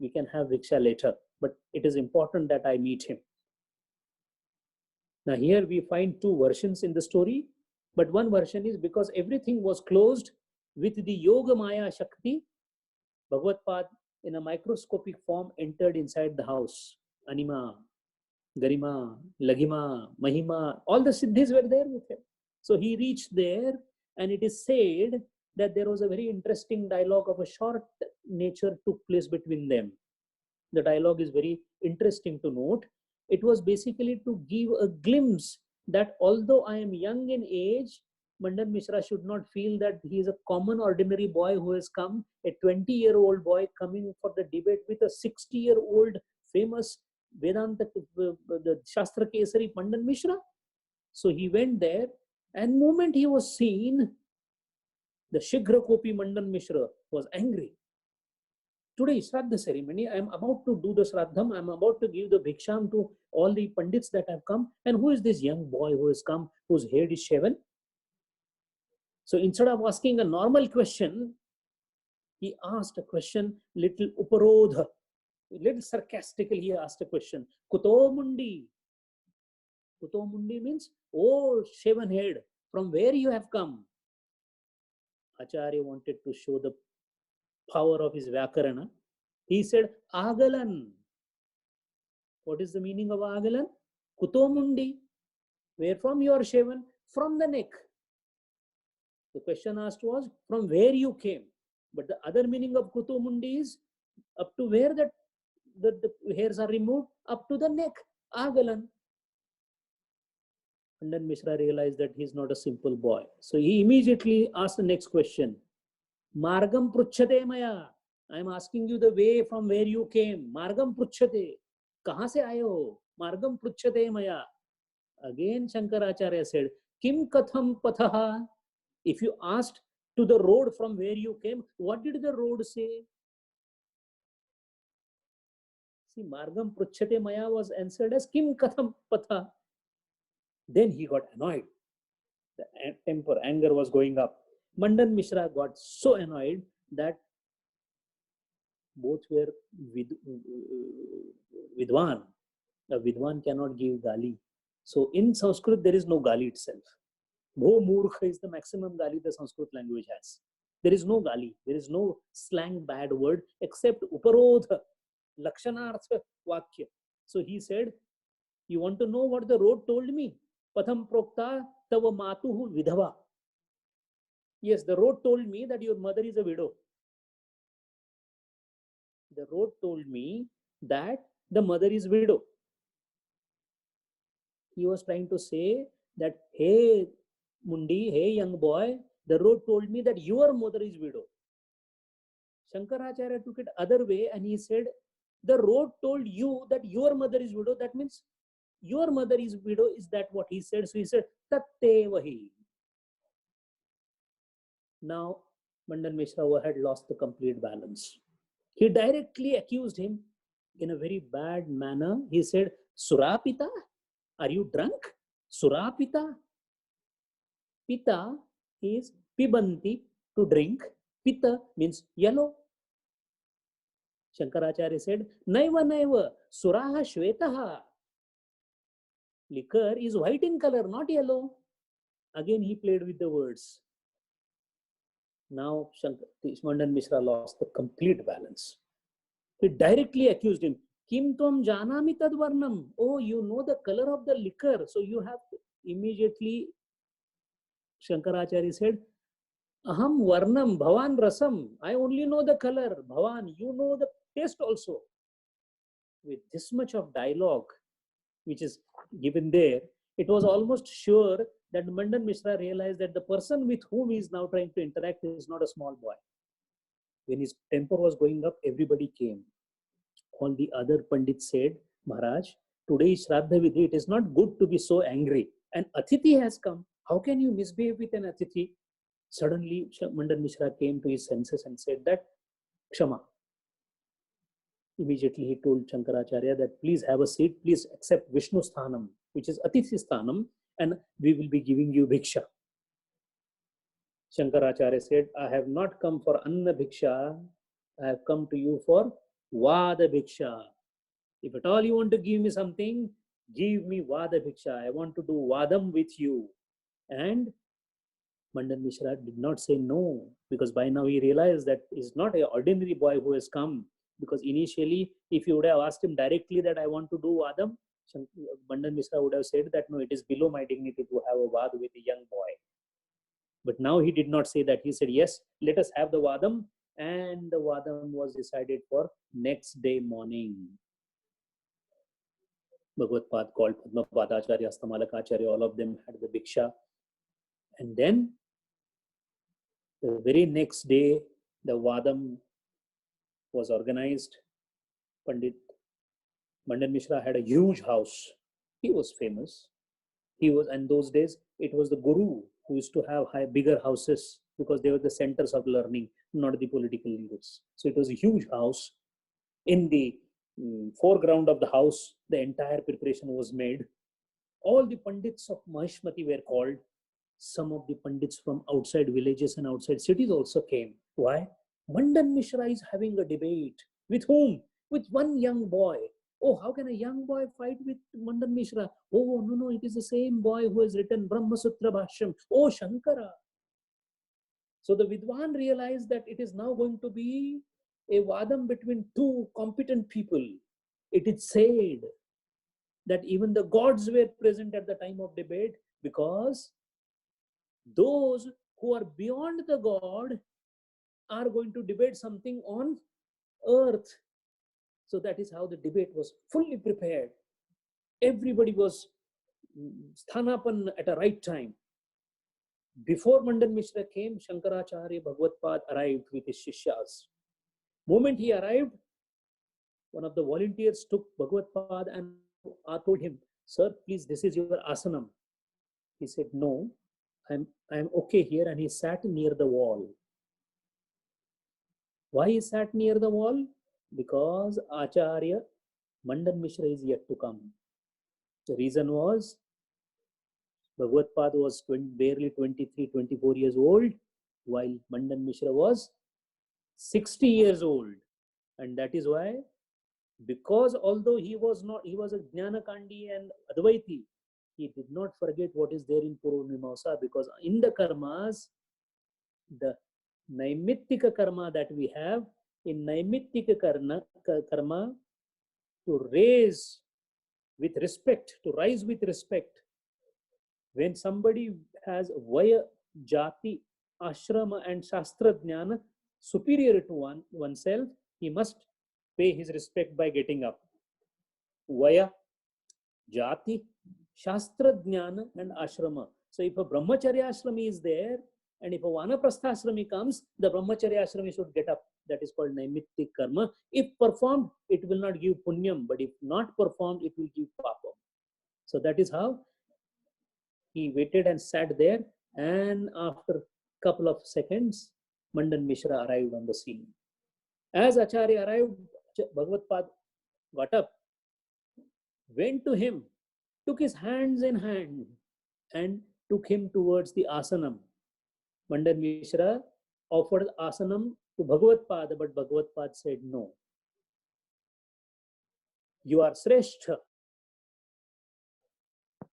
We can have bhiksha later, but it is important that I meet him. Now here we find two versions in the story, but one version is because everything was closed with the Yoga Maya Shakti, Bhagavad in a microscopic form entered inside the house. Anima, Garima, Lagima, Mahima, all the Siddhis were there with him. So he reached there, and it is said that there was a very interesting dialogue of a short nature took place between them. The dialogue is very interesting to note. It was basically to give a glimpse that although I am young in age, Mandan Mishra should not feel that he is a common ordinary boy who has come, a 20-year-old boy coming for the debate with a 60-year-old famous Vedanta, the Shastra Kesari Mandan Mishra. So he went there, and the moment he was seen, the Shighra Kopi Mandan Mishra was angry. Today is Shraddha ceremony. I am about to do the Shraddham. I am about to give the Bhiksham to all the Pandits that have come. And who is this young boy who has come, whose head is shaven? So instead of asking a normal question, he asked a question, little uparodha, little sarcastically he asked a question. Kuto mundi? Kuto mundi means, oh, shaven head, from where you have come? Acharya wanted to show the power of his Vyakarana. He said, Agalan. What is the meaning of Agalan? Kuto mundi. Where from you are shaven? From the neck. The question asked was, from where you came. But the other meaning of Kuto mundi is up to where the hairs are removed, up to the neck. Agalan. And then Mishra realized that he is not a simple boy. So he immediately asked the next question. Margam pruchhate maya. I am asking you the way from where you came. Margam pruchhate. Kahan se aaye ho? Margam pruchhate maya. Again Shankaracharya said, Kim katham pathaha? If you asked to the road from where you came, what did the road say? See, Margam pruchhate maya was answered as Kim katham patha. Then he got annoyed. The temper, anger was going up. Mandan Mishra got so annoyed that both were vidwan. A vidwan cannot give gali. So in Sanskrit, there is no gali itself. Bho murkha is the maximum gali the Sanskrit language has. There is no gali. There is no slang bad word except uparodha, lakshanartha vakya. So he said, you want to know what the road told me? Patham prokta tava matuhu vidhava. Yes, the road told me that your mother is a widow. The road told me that the mother is widow. He was trying to say that, hey, Mundi, hey, young boy, the road told me that your mother is widow. Shankaracharya took it other way and he said, the road told you that your mother is widow. That means your mother is widow. Is that what he said? So he said, Tatte vahi. Now, Mandan Mishra had lost the complete balance. He directly accused him in a very bad manner. He said, Surapita, are you drunk? Surapita. Pita is pibanti, to drink. Pita means yellow. Shankaracharya said, Naiva naiva, suraha shvetaha. Liquor is white in color, not yellow. Again, he played with the words. Now, Mandan Mishra lost the complete balance. He directly accused him. Kim tvam janami tad varnam. Oh, you know the color of the liquor. So you have to immediately, Shankaracharya said, Aham varnam bhavan rasam. I only know the color. Bhavan, you know the taste also. With this much of dialogue, which is given there, it was almost sure that Mandan Mishra realized that the person with whom he is now trying to interact is not a small boy. When his temper was going up, everybody came. All the other Pandits said, Maharaj, today is Shraddha Vidhi. It is not good to be so angry. An Atithi has come. How can you misbehave with an Atithi? Suddenly, Mandan Mishra came to his senses and said that, Kshama. Immediately he told Shankaracharya that please have a seat, please accept Vishnu Sthanam, which is Atithi Sthanam, and we will be giving you Bhiksha. Shankaracharya said, I have not come for Anna Bhiksha, I have come to you for Vada Bhiksha. If at all you want to give me something, Give me Vada Bhiksha. I want to do Vadam with you. And Mandan Mishra did not say no, because by now he realized that he's not an ordinary boy who has come. Because initially, if you would have asked him directly that I want to do Vadam, Mandan Mishra would have said that no, it is below my dignity to have a Vad with a young boy. But now he did not say that. He said, yes, let us have the Vadam. And the Vadam was decided for next day morning. Bhagavad Pad called Padma Padacharya, Astamalakacharya, all of them had the Bhiksha. And then the very next day, the Vadam was organized. Pandit Mandan Mishra had a huge house. He was famous. He was, and those days, it was the Guru who used to have bigger houses because they were the centers of learning, not the political leaders. So it was a huge house. In the foreground of the house, the entire preparation was made. All the Pandits of Mahishmati were called. Some of the Pandits from outside villages and outside cities also came. Why? Mandan Mishra is having a debate. With whom? With one young boy. Oh, how can a young boy fight with Mandan Mishra? Oh, no, it is the same boy who has written Brahma Sutra Bhashyam. Oh, Shankara. So the Vidwan realized that it is now going to be a vadam between two competent people. It is said that even the gods were present at the time of debate, because those who are beyond the god are going to debate something on earth. So that is how the debate was fully prepared. Everybody was sthanapan at a right time. Before Mandan Mishra came, Shankaracharya Bhagavad arrived with his Shishyas. Moment he arrived, one of the volunteers took Bhagavad and told him, sir, please, this is your asanam. He said, no, I'm okay here. And he sat near the wall. Why he sat near the wall? Because Acharya Mandan Mishra is yet to come. The reason was Bhagavad was barely 23, 24 years old, while Mandan Mishra was 60 years old. And that is why, because although he was a Jnanakandi and Advaiti, he did not forget what is there in Purvamimamsa, because in the karmas, the Naimittika karma that we have, in Naimittika karma, to raise with respect, to rise with respect, when somebody has Vaya, Jati, Ashrama and Shastra Jnana superior to oneself, he must pay his respect by getting up. Vaya, Jati, Shastra Jnana and Ashrama. So if a Brahmacharya Ashrami is there, and if a Vanaprastha Ashrami comes, the Brahmacharya Ashrami should get up. That is called Naimittik Karma. If performed, it will not give Punyam, but if not performed, it will give Papam. So that is how he waited and sat there, and after a couple of seconds, Mandan Mishra arrived on the scene. As Acharya arrived, Bhagavad Pad got up, went to him, took his hands in hand, and took him towards the asanam. Mandan Mishra offered asanam to Bhagavad Pad, but Bhagavad Pad said no. You are Sreshta.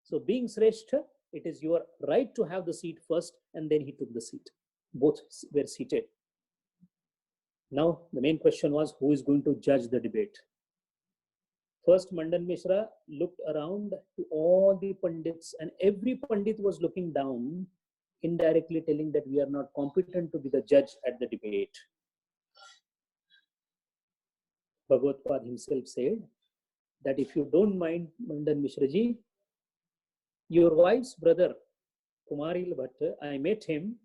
So being Sreshta, it is your right to have the seat first, and then he took the seat. Both were seated. Now, the main question was, who is going to judge the debate? First, Mandan Mishra looked around to all the Pandits, and every Pandit was looking down, indirectly telling that we are not competent to be the judge at the debate. Bhagavad Pad himself said that if you don't mind, Mandan Mishra ji, your wife's brother, Kumaril Bhatta, I met him,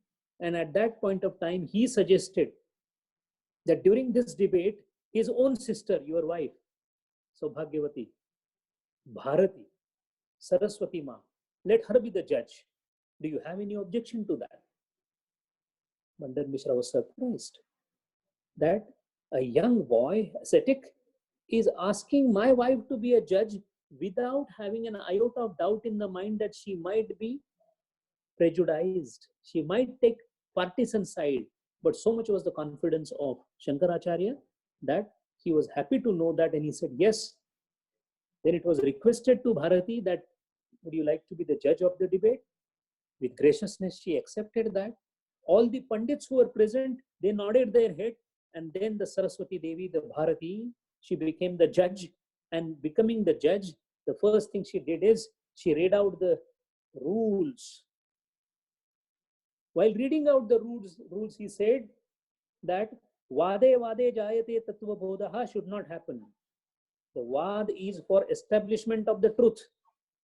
and at that point of time, he suggested that during this debate, his own sister, your wife, Saubhagyavati, Bharati, Saraswati Ma, let her be the judge. Do you have any objection to that? Mandan Mishra was surprised that a young boy, ascetic, is asking my wife to be a judge without having an iota of doubt in the mind that she might be prejudiced. She might take partisan side. But so much was the confidence of Shankaracharya that he was happy to know that, and he said, yes, Then it was requested to Bharati that, would you like to be the judge of the debate? With graciousness, she accepted that. All the Pandits who were present, they nodded their head. And then the Saraswati Devi, the Bharati, she became the judge. And becoming the judge, the first thing she did is she read out the rules. While reading out the rules, he said that Vade Vade Jayate Tattva Bodhaha should not happen. The Vad is for establishment of the truth.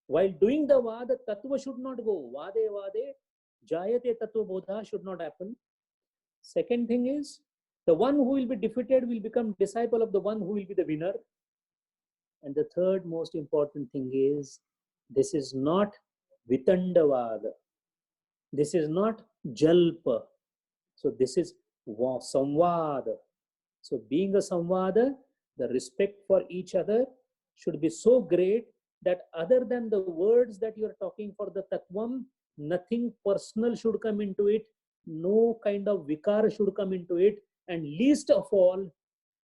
While doing the Vad, Tattva should not go. Vade Vade Jayate Tattva Bodha should not happen. Second thing is, the one who will be defeated will become disciple of the one who will be the winner. And the third most important thing is, this is not Vitandavad. This is not Jalpa. So this is Samvad. So being a Samvada, the respect for each other should be so great that other than the words that you are talking for the Tattvam, nothing personal should come into it, no kind of vikar should come into it, and least of all,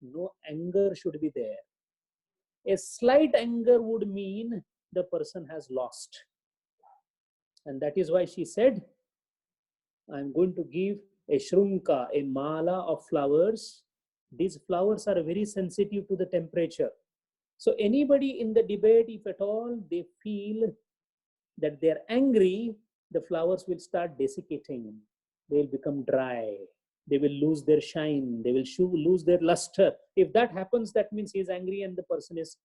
no anger should be there. A slight anger would mean the person has lost. And that is why she said, I'm going to give a shrunka, a mala of flowers. These flowers are very sensitive to the temperature. So anybody in the debate, if at all they feel that they're angry, the flowers will start desiccating. They will become dry. They will lose their shine. They will lose their luster. If that happens, that means he is angry and the person is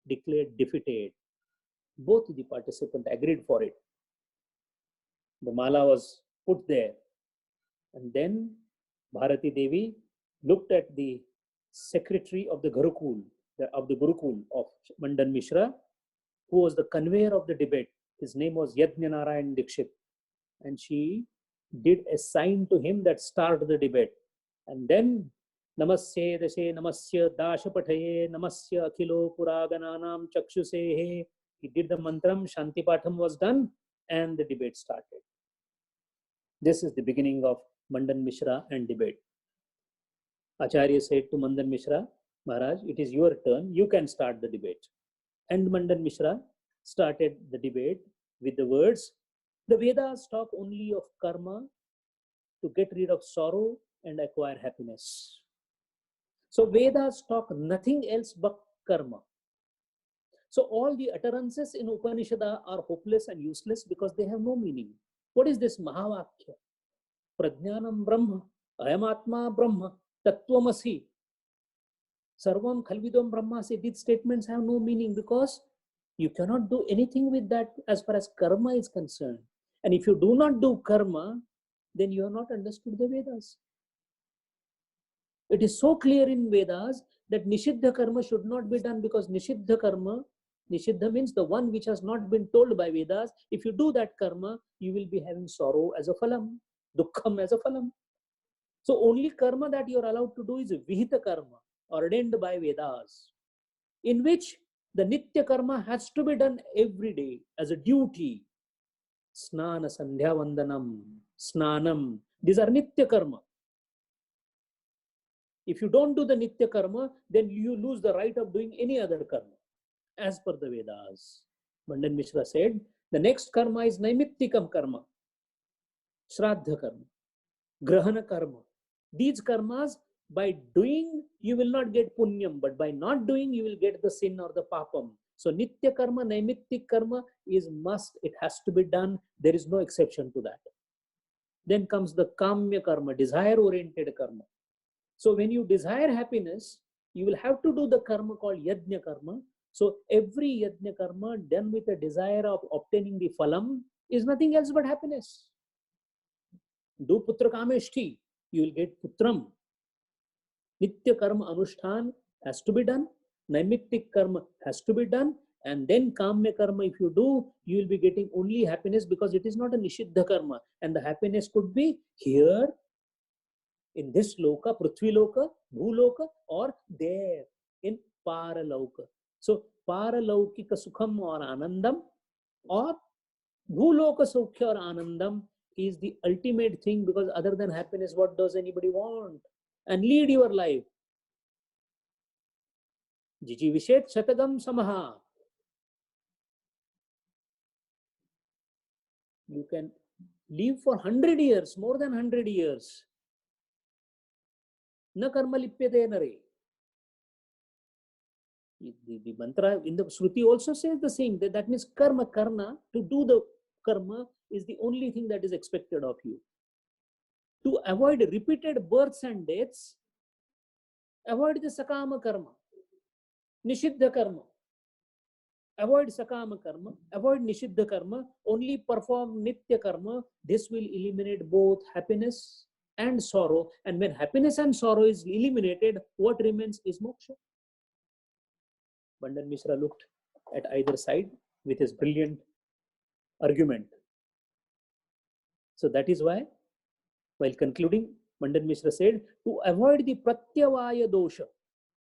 declared defeated. Both the participants agreed for it. The mala was put there. And then Bharati Devi looked at the secretary of the Gurukul of Mandan Mishra, who was the conveyor of the debate. His name was Yajnanarayan Dikshit. And she did a sign to him that started the debate. And then Namasya Dashe Namasya Dashapataye Namasya Akhilo Puragananam Chakshusehe. He did the mantram, Shanti Patham was done, and the debate started. This is the beginning of Mandan Mishra and debate. Acharya said to Mandan Mishra, Maharaj, it is your turn, you can start the debate. And Mandan Mishra started the debate with the words, the Vedas talk only of karma to get rid of sorrow and acquire happiness. So Vedas talk nothing else but karma. So all the utterances in Upanishada are hopeless and useless because they have no meaning. What is this Mahavakya? Prajnanam Brahma, Ayamatma Brahma, Tattvamasi, Sarvam Khalvidam Brahmasi. These statements have no meaning because you cannot do anything with that as far as karma is concerned. And if you do not do karma, then you have not understood the Vedas. It is so clear in Vedas that Nishiddha karma should not be done because Nishiddha karma, Nishiddha means the one which has not been told by Vedas. If you do that karma, you will be having sorrow as a phalam, dukkham as a phalam. So only karma that you are allowed to do is Vihita karma, ordained by Vedas, in which the Nitya karma has to be done every day as a duty. Snana, Sandhya Vandanam, Snanam. These are Nitya karma. If you don't do the Nitya karma, then you lose the right of doing any other karma, as per the Vedas. Mandan Mishra said, the next karma is Naimittikam karma, Shraddha karma, Grahana karma. These karmas, by doing, you will not get punyam, but by not doing, you will get the sin or the papam. So Nitya karma, Naimittik karma is must. It has to be done. There is no exception to that. Then comes the Kamya karma, desire-oriented karma. So when you desire happiness, you will have to do the karma called Yajna karma. So every Yajna karma done with a desire of obtaining the phalam is nothing else but happiness. Do putra kameshti, you will get putram. Nitya karma anushtan has to be done. Naimittik karma has to be done. And then kamya karma, if you do, you will be getting only happiness because it is not a nishiddha karma. And the happiness could be here, in this loka, prithvi loka, bhuloka, or there in paraloka. So paralaukika sukham or anandam, or bhuloka sukhya or anandam is the ultimate thing, because other than happiness, what does anybody want? And lead your life. Jiji vishet shatagam samaha. You can live for 100 years, more than 100 years. Na karma lipyate nare. The mantra in the Shruti also says the same. That means karma, to do the karma is the only thing that is expected of you. To avoid repeated births and deaths, avoid the sakama karma, nishiddha karma. Avoid sakama karma, avoid nishiddha karma, only perform nitya karma. This will eliminate both happiness and sorrow. And when happiness and sorrow is eliminated, what remains is moksha. Bandhan Mishra looked at either side with his brilliant argument. So that is why, while concluding, Bandhan Mishra said, to avoid the pratyavaya dosha,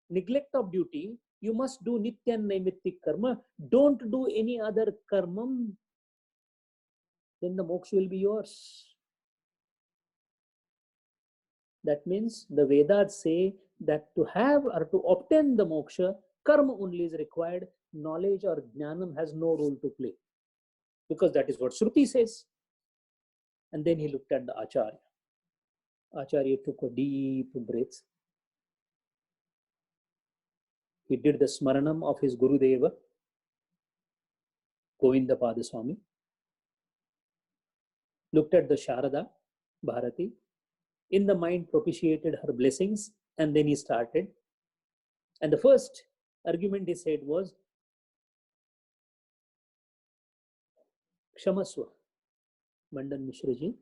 neglect of duty, you must do nitya and naimittik karma. Don't do any other karma. Then the moksha will be yours. That means the Vedas say that to have or to obtain the moksha, karma only is required. Knowledge or jnanam has no role to play. Because that is what Shruti says. And then he looked at the Acharya. Acharya took a deep breath. He did the smaranam of his Gurudeva, Govinda Padaswami. Looked at the Sharada, Bharati. In the mind propitiated her blessings, and then he started. And the first argument he said was, Kshamaswa, Bandhan Mishra ji,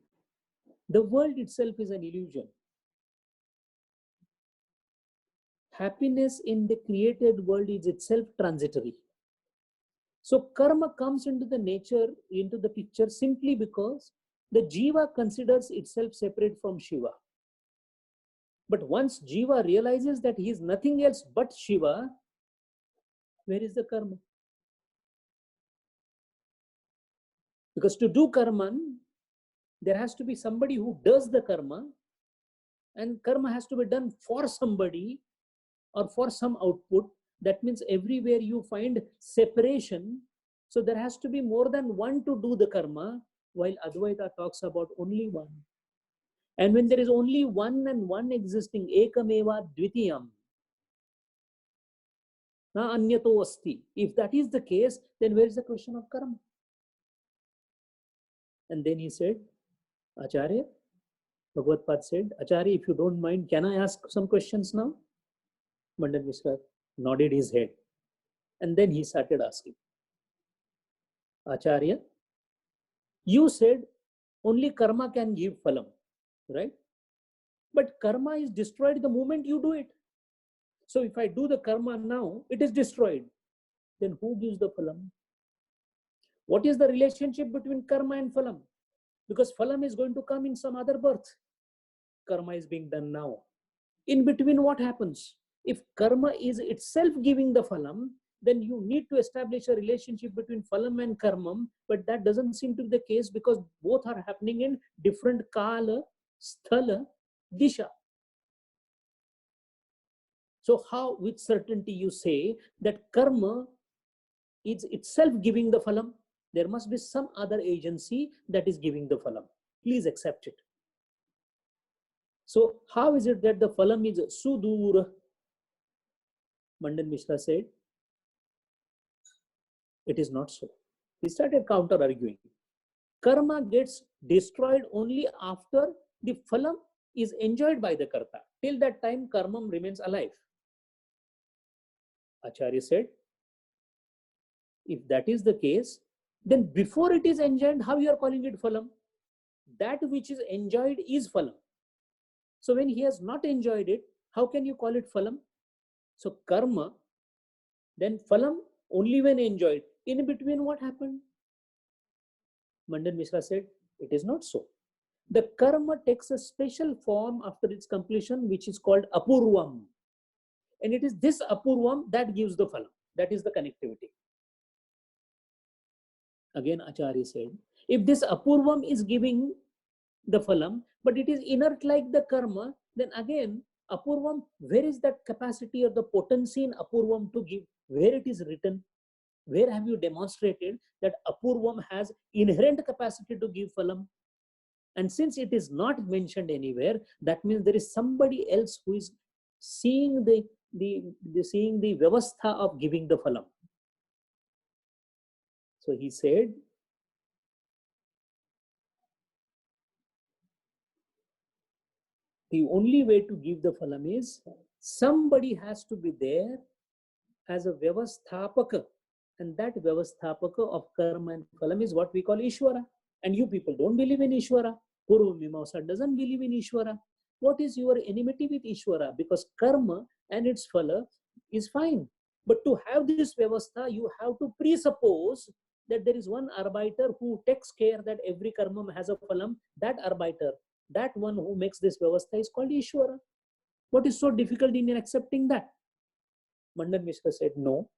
the world itself is an illusion. Happiness in the created world is itself transitory. So karma comes into the nature, into the picture simply because the jiva considers itself separate from Shiva. But once jiva realizes that he is nothing else but Shiva, where is the karma? Because to do karma, there has to be somebody who does the karma, and karma has to be done for somebody or for some output. That means everywhere you find separation. So there has to be more than one to do the karma, while Advaita talks about only one. And when there is only one and one existing, ekameva dvitiyam, na anyato asti. If that is the case, then where is the question of karma? And then he said, Acharya, Bhagavad Pad said, Acharya, if you don't mind, can I ask some questions now? Bandhan Mishra nodded his head. And then he started asking, Acharya, you said only karma can give phalam, right? But karma is destroyed the moment you do it. So if I do the karma now, it is destroyed. Then who gives the phalam? What is the relationship between karma and phalam? Because phalam is going to come in some other birth. Karma is being done now. In between, what happens? If karma is itself giving the phalam, then you need to establish a relationship between phalam and karma, but that doesn't seem to be the case because both are happening in different kala, sthala, disha. So how with certainty you say that karma is itself giving the phalam? There must be some other agency that is giving the phalam. Please accept it. So how is it that the phalam is sudura? Bandhan Mishra said, it is not so. He started counter arguing. Karma gets destroyed only after the phalam is enjoyed by the karta. Till that time, karma remains alive. Acharya said, if that is the case, then before it is enjoyed, how you are calling it phalam? That which is enjoyed is phalam. So when he has not enjoyed it, how can you call it phalam? So karma, then phalam only when enjoyed. In between, what happened? Bandhan Mishra said, it is not so. The karma takes a special form after its completion, which is called apurvam. And it is this apurvam that gives the phalam. That is the connectivity. Again, Acharya said, if this apurvam is giving the phalam, but it is inert like the karma, then again, apurvam, where is that capacity or the potency in apurvam to give? Where it is written? Where have you demonstrated that apurvam has inherent capacity to give phalam? And since it is not mentioned anywhere, that means there is somebody else who is seeing the vyavastha of giving the phalam. So he said, the only way to give the phalam is somebody has to be there as a vyavasthapaka, and that vyavasthapaka of karma and phalam is what we call Ishvara. And you people don't believe in Ishvara. Purva Mimamsa doesn't believe in Ishvara. What is your enmity with Ishvara? Because karma and its phala is fine. But to have this vyavastha, you have to presuppose that there is one arbiter who takes care that every karma has a phalam. That arbiter, that one who makes this vyavastha is called Ishvara. What is so difficult in accepting that? Mandan Mishra said, no.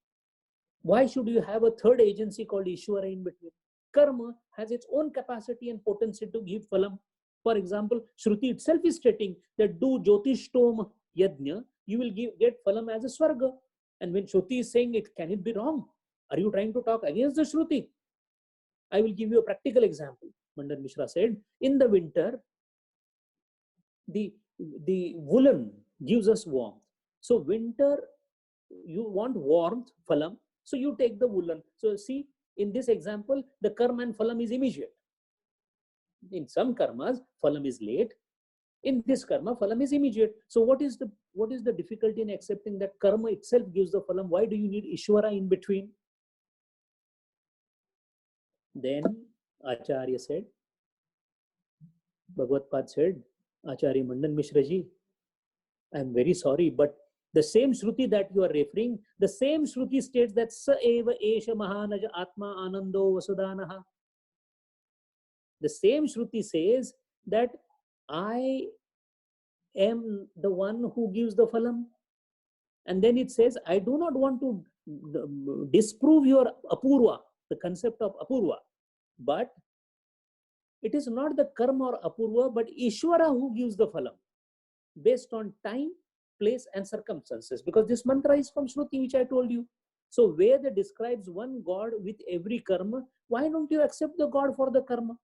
Why should you have a third agency called Ishvara in between? Karma has its own capacity and potency to give phalam. For example, Shruti itself is stating that do Jyotishtom Yajna, you will get phalam as a Swarga. And when Shruti is saying it, can it be wrong? Are you trying to talk against the Shruti? I will give you a practical example. Mandan Mishra said, in the winter, the woolen gives us warmth. So winter, you want warmth, phalam, so you take the woolen. So see, in this example, the karma and phalam is immediate. In some karmas, phalam is late. In this karma, phalam is immediate. So what is the difficulty in accepting that karma itself gives the phalam? Why do you need Ishvara in between? Then Acharya said, Bhagavad said, Acharya Mandan Mishra ji, I am very sorry, but the same Shruti that you are referring, the same Shruti states that Sa eva esha mahanaja atma anando vasudanaha. The same Shruti says that I am the one who gives the phalam. And then it says, I do not want to disprove your apurva, the concept of apurva, but it is not the karma or apurva, but Ishvara who gives the phalam based on time, place and circumstances, because this mantra is from Shruti, which I told you. So Veda describes one God with every karma. Why don't you accept the God for the karma?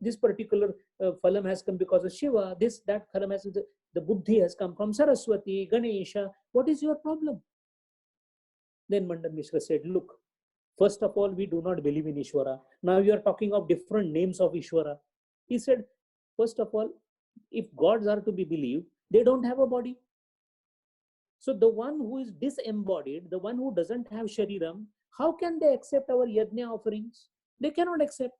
This particular phalam has come because of Shiva. That phalam has, the buddhi has come from Saraswati, Ganesha. What is your problem? Then Mandan Mishra said, look, first of all, we do not believe in Ishvara. Now you are talking of different names of Ishvara. He said, first of all, if gods are to be believed, they don't have a body. So the one who is disembodied, the one who doesn't have shariram, how can they accept our yajna offerings? They cannot accept.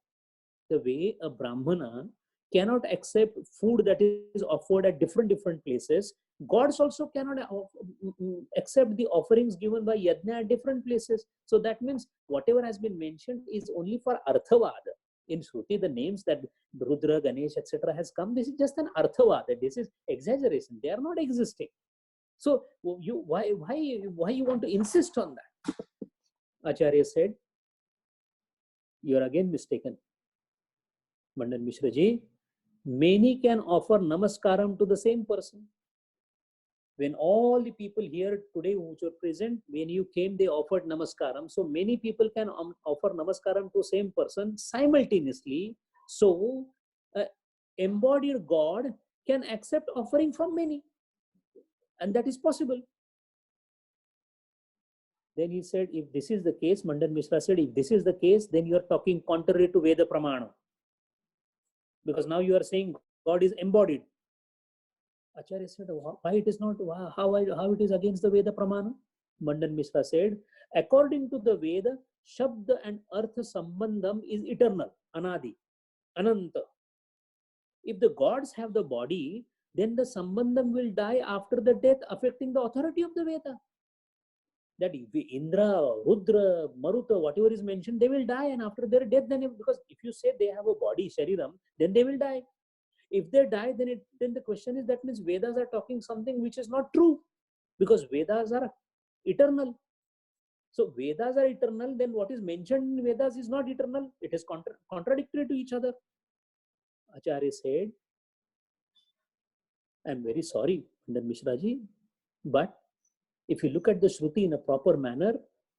The way a brahmana cannot accept food that is offered at different places, gods also cannot accept the offerings given by yajna at different places. So that means whatever has been mentioned is only for arthavada. In Shruti, the names that Rudra, Ganesh, etc. has come, this is just an arthavada. This is exaggeration. They are not existing. So why you want to insist on that? Acharya said, you are again mistaken. Mandan Mishra ji, many can offer namaskaram to the same person. When all the people here today who are present, when you came, they offered namaskaram. So many people can offer namaskaram to same person simultaneously. So embodied God can accept offering from many. And that is possible. Then he said, if this is the case, Mandan Mishra said, if this is the case, then you are talking contrary to Veda Pramana. Because now you are saying God is embodied. Acharya said, why it is not, how it is against the Veda Pramana? Mandan Mishra said, according to the Veda, Shabda and Artha Sambandham is eternal, Anadi, Ananta. If the gods have the body, then the Sambandham will die after the death, affecting the authority of the Veda. That Indra, Rudra, Maruta, whatever is mentioned, they will die, and after their death, then because if you say they have a body, Shariram, then they will die. If they die, then the question is, that means Vedas are talking something which is not true, because Vedas are eternal. So Vedas are eternal, then what is mentioned in Vedas is not eternal. It is contradictory to each other. Acharya said, I am very sorry, Mandan Mishra ji, but if you look at the Shruti in a proper manner,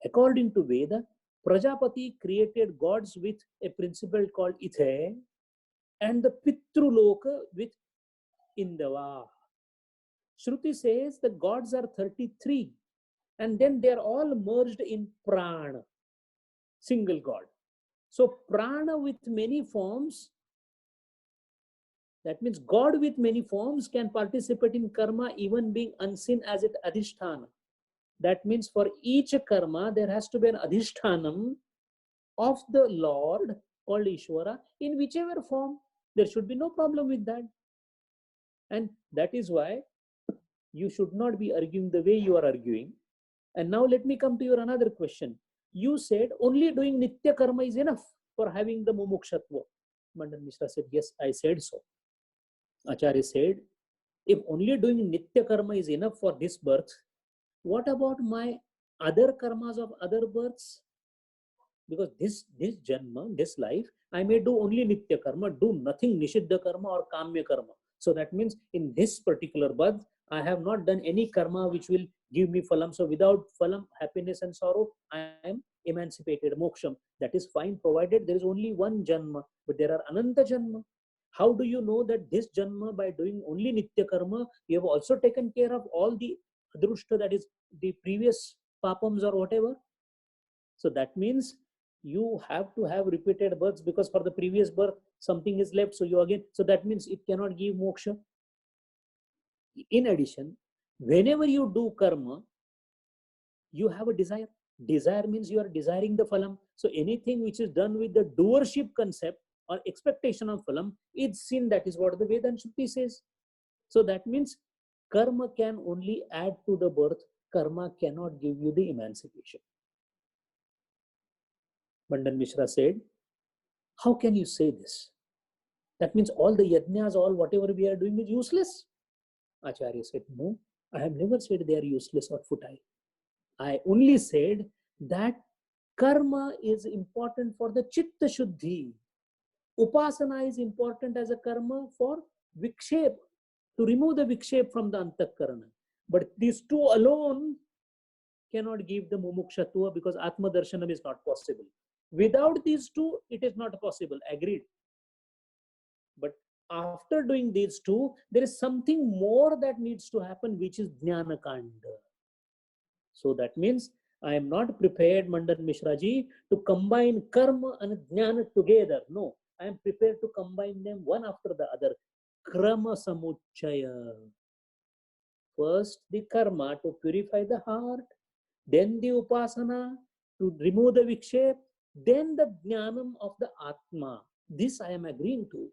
According to Veda, Prajapati created gods with a principle called Ithe and the Pitruloka with Indava. Shruti says the gods are 33 and then they are all merged in Prana, single god. So Prana with many forms, that means God with many forms can participate in karma even being unseen as it adhisthana. That means for each karma, there has to be an adhishthanam of the Lord called Ishvara in whichever form. There should be no problem with that. And that is why you should not be arguing the way you are arguing. And now let me come to your another question. You said only doing Nitya karma is enough for having the mumukshatva. Mandan Mishra said, yes, I said so. Acharya said, if only doing Nitya karma is enough for this birth, what about my other karmas of other births? Because this janma, this life, I may do only Nitya karma, do nothing Nishiddha karma or Kamya karma. So that means in this particular birth, I have not done any karma which will give me phalam. So without phalam, happiness and sorrow, I am emancipated, moksham. That is fine, provided there is only one janma, but there are ananta janma. How do you know that this janma, by doing only Nitya karma, you have also taken care of all the adrushta, that is the previous papams or whatever? So that means you have to have repeated births, because for the previous birth something is left, so you again, so that means it cannot give moksha. In addition, whenever you do karma, you have a desire. Desire means you are desiring the phalam. So anything which is done with the doership concept or expectation of phalam is sin. That is what the Veda and Shruti says. So that means karma can only add to the birth. Karma cannot give you the emancipation. Mandan Mishra said, how can you say this? That means all the yajnas, all whatever we are doing is useless. Acharya said, no, I have never said they are useless or futile. I only said that karma is important for the chitta shuddhi. Upasana is important as a karma for vikshep, to remove the vikshep from the antakarana. But these two alone cannot give the mumukshatva, because atma darshanam is not possible. Without these two, it is not possible. Agreed. But after doing these two, there is something more that needs to happen, which is jnana kanda. So that means I am not prepared, Mandan Mishra ji, to combine karma and jnana together. No, I am prepared to combine them one after the other. Krama samuchaya. First the karma to purify the heart, then the upasana to remove the vikshep, then the jnanam of the atma. This I am agreeing to.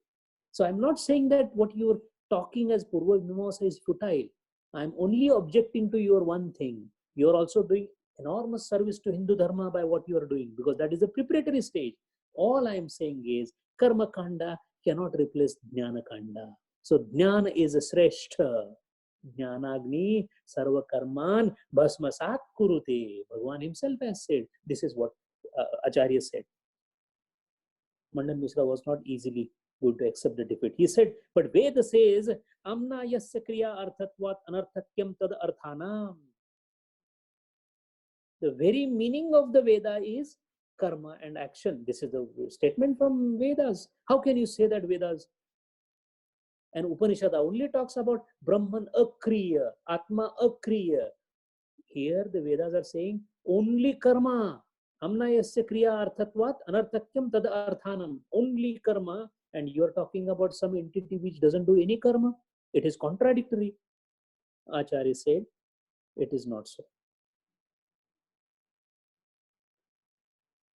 So I'm not saying that what you are talking as Purva Mimamsa is futile. I'm only objecting to your one thing. You are also doing enormous service to Hindu Dharma by what you are doing, because that is the preparatory stage. All I am saying is Karma Kanda cannot replace Jnana Kanda. So Jnana is a Sreshta. Jnanagni Sarva Karman Bhasmasat Kurute. Bhagavan himself has said. This is what Acharya said. Mandan Mishra was not easily going to accept the defeat. He said, but Veda says, Amna yasya kriya arthatvat anarthakyam tad arthanam. The very meaning of the Veda is karma and action. This is the statement from Vedas. How can you say that Vedas? And Upanishad only talks about Brahman akriya, Atma akriya. Here the Vedas are saying only karma. Amna yasya kriya arthatvat anarthakyam tad arthanam. Only karma. And you are talking about some entity which doesn't do any karma. It is contradictory. Acharya said, it is not so.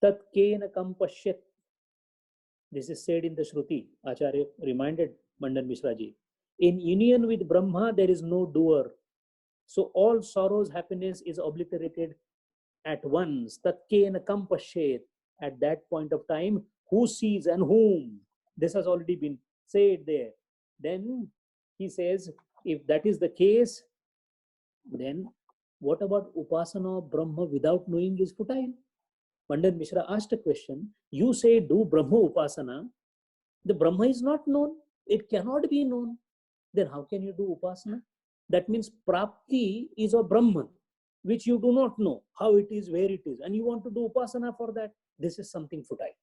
Tat kena kampashyat. This is said in the Shruti. Acharya reminded Mandan Mishra ji. In union with Brahma, there is no doer. So all sorrows, happiness is obliterated at once. Tat kena kampashyat. At that point of time, who sees and whom? This has already been said there. Then he says, if that is the case, then what about Upasana of Brahma without knowing is futile? Mandan Mishra asked a question. You say do Brahma Upasana. The Brahma is not known. It cannot be known. Then how can you do Upasana? That means Prapti is of Brahman. which you do not know how it is, where it is, and you want to do upasana for that, this is something futile.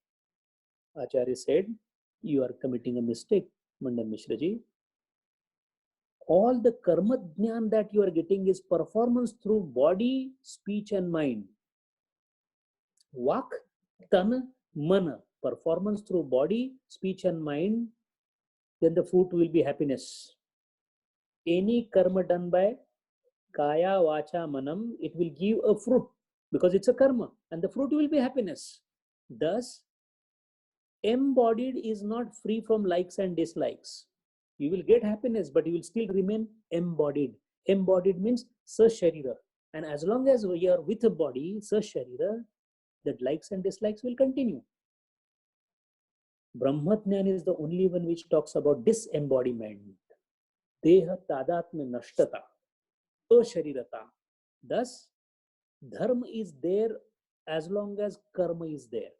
Acharya said, you are committing a mistake, Mandan Mishra ji. All the karma jnana that you are getting is performance through body, speech and mind. Vak, tan, mana, performance through body, speech and mind, then the fruit will be happiness. Any karma done by kaya, vacha, manam, it will give a fruit because it's a karma and the fruit will be happiness. Thus, embodied is not free from likes and dislikes. You will get happiness, but you will still remain embodied. Embodied means sa-sharira. And as long as we are with a body, sa-sharira, that likes and dislikes will continue. Brahmatjnana is the only one which talks about disembodiment. Deha tadatma nashtata, asharirata. Thus, dharma is there as long as karma is there.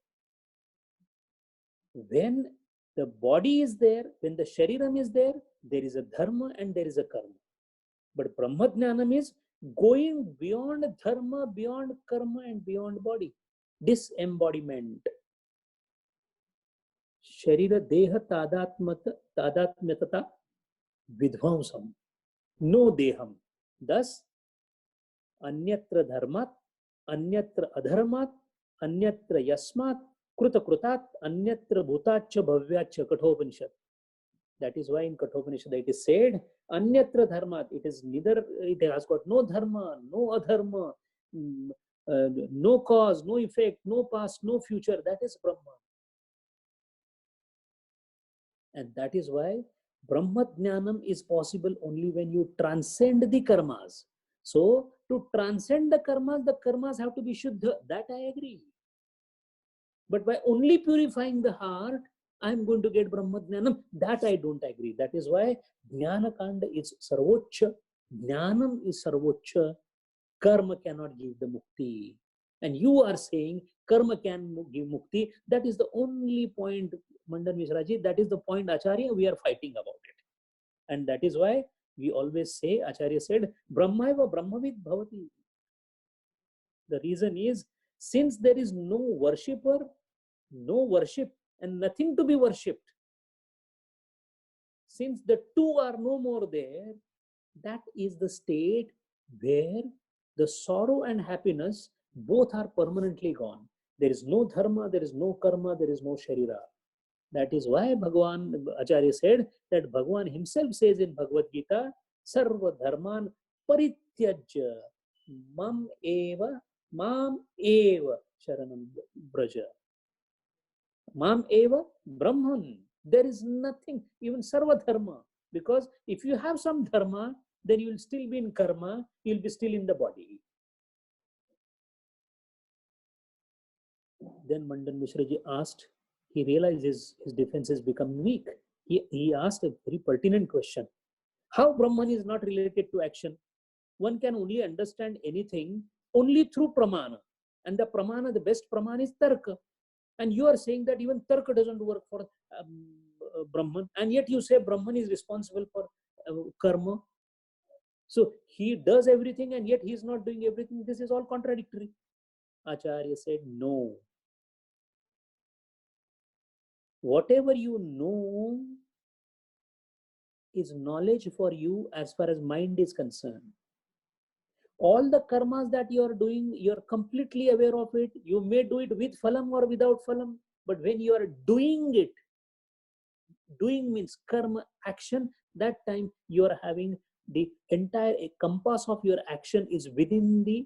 When the body is there, when the shariram is there is a dharma and there is a karma. But Brahmajnanam is going beyond dharma, beyond karma and beyond body. Disembodiment. Sharira deha tadatmyatata vidvamsam. No deham. Thus, anyatra dharmat, anyatra adharmat, anyatra yasmat, kruta krutat, anyatra bhutacha bhavyacha Kathopanishad. That is why in Kathopanishad it is said, anyatra dharmat, it is neither, it has got no dharma, no adharma, no cause, no effect, no past, no future. That is Brahma. And that is why Brahmajnanam is possible only when you transcend the karmas. So, to transcend the karmas have to be Shuddha. That I agree. But by only purifying the heart, I am going to get Brahmajnanam. That I don't agree. That is why Jnana Kanda is Sarvocha. Jnanam is Sarvocha. Karma cannot give the mukti. And you are saying karma can give mukti. That is the only point, Mandan Mishra ji, that is the point, Acharya, we are fighting about it. And that is why we always say, Acharya said, Brahmaiva Brahmavid Bhavati. The reason is, since there is no worshipper, no worship, and nothing to be worshipped, since the two are no more there, that is the state where the sorrow and happiness both are permanently gone. There is no dharma, there is no karma, there is no sharira. That is why Bhagavan, Acharya said that Bhagavan himself says in Bhagavad Gita, Sarva dharman parityajya mam eva sharanam braja. Mam eva Brahman. There is nothing, even Sarva dharma. Because if you have some dharma, then you will still be in karma, you will be still in the body. Then Mandan Mishra ji asked, he realized his defense is becoming weak. He asked a very pertinent question. How Brahman is not related to action? One can only understand anything only through pramana. And the pramana, the best pramana is tarka. And you are saying that even tarka doesn't work for Brahman. And yet you say Brahman is responsible for karma. So he does everything and yet he is not doing everything. This is all contradictory. Acharya said, no. Whatever you know is knowledge for you as far as mind is concerned. All the karmas that you are doing, you are completely aware of it. You may do it with phalam or without phalam. But when you are doing it, doing means karma, action, that time you are having the entire compass of your action is within the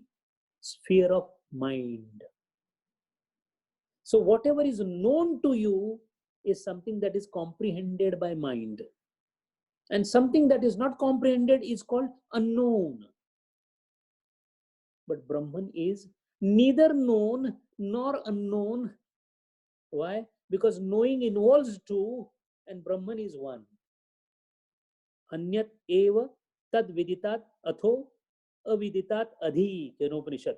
sphere of mind. So whatever is known to you is something that is comprehended by mind. And something that is not comprehended is called unknown. But Brahman is neither known nor unknown. Why? Because knowing involves two and Brahman is one. Anyat eva tad viditat atho aviditat adhi, Janopanishad.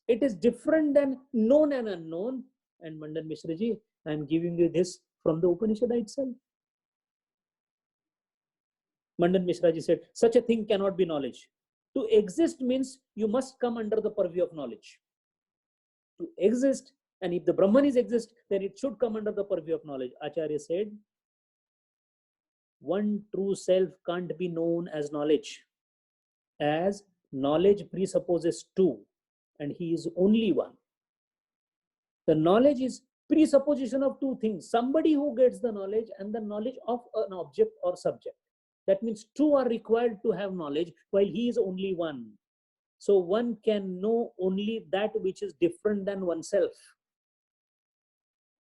It is different than known and unknown. And Mandan Mishra ji, I am giving you this from the Upanishad itself. Mandan Mishra ji said, such a thing cannot be knowledge. To exist means you must come under the purview of knowledge. To exist, and if the Brahman is exist, then it should come under the purview of knowledge. Acharya said, one true self can't be known as knowledge, as knowledge presupposes two, and he is only one. The knowledge is presupposition of two things: somebody who gets the knowledge and the knowledge of an object or subject. That means two are required to have knowledge, while he is only one. So one can know only that which is different than oneself.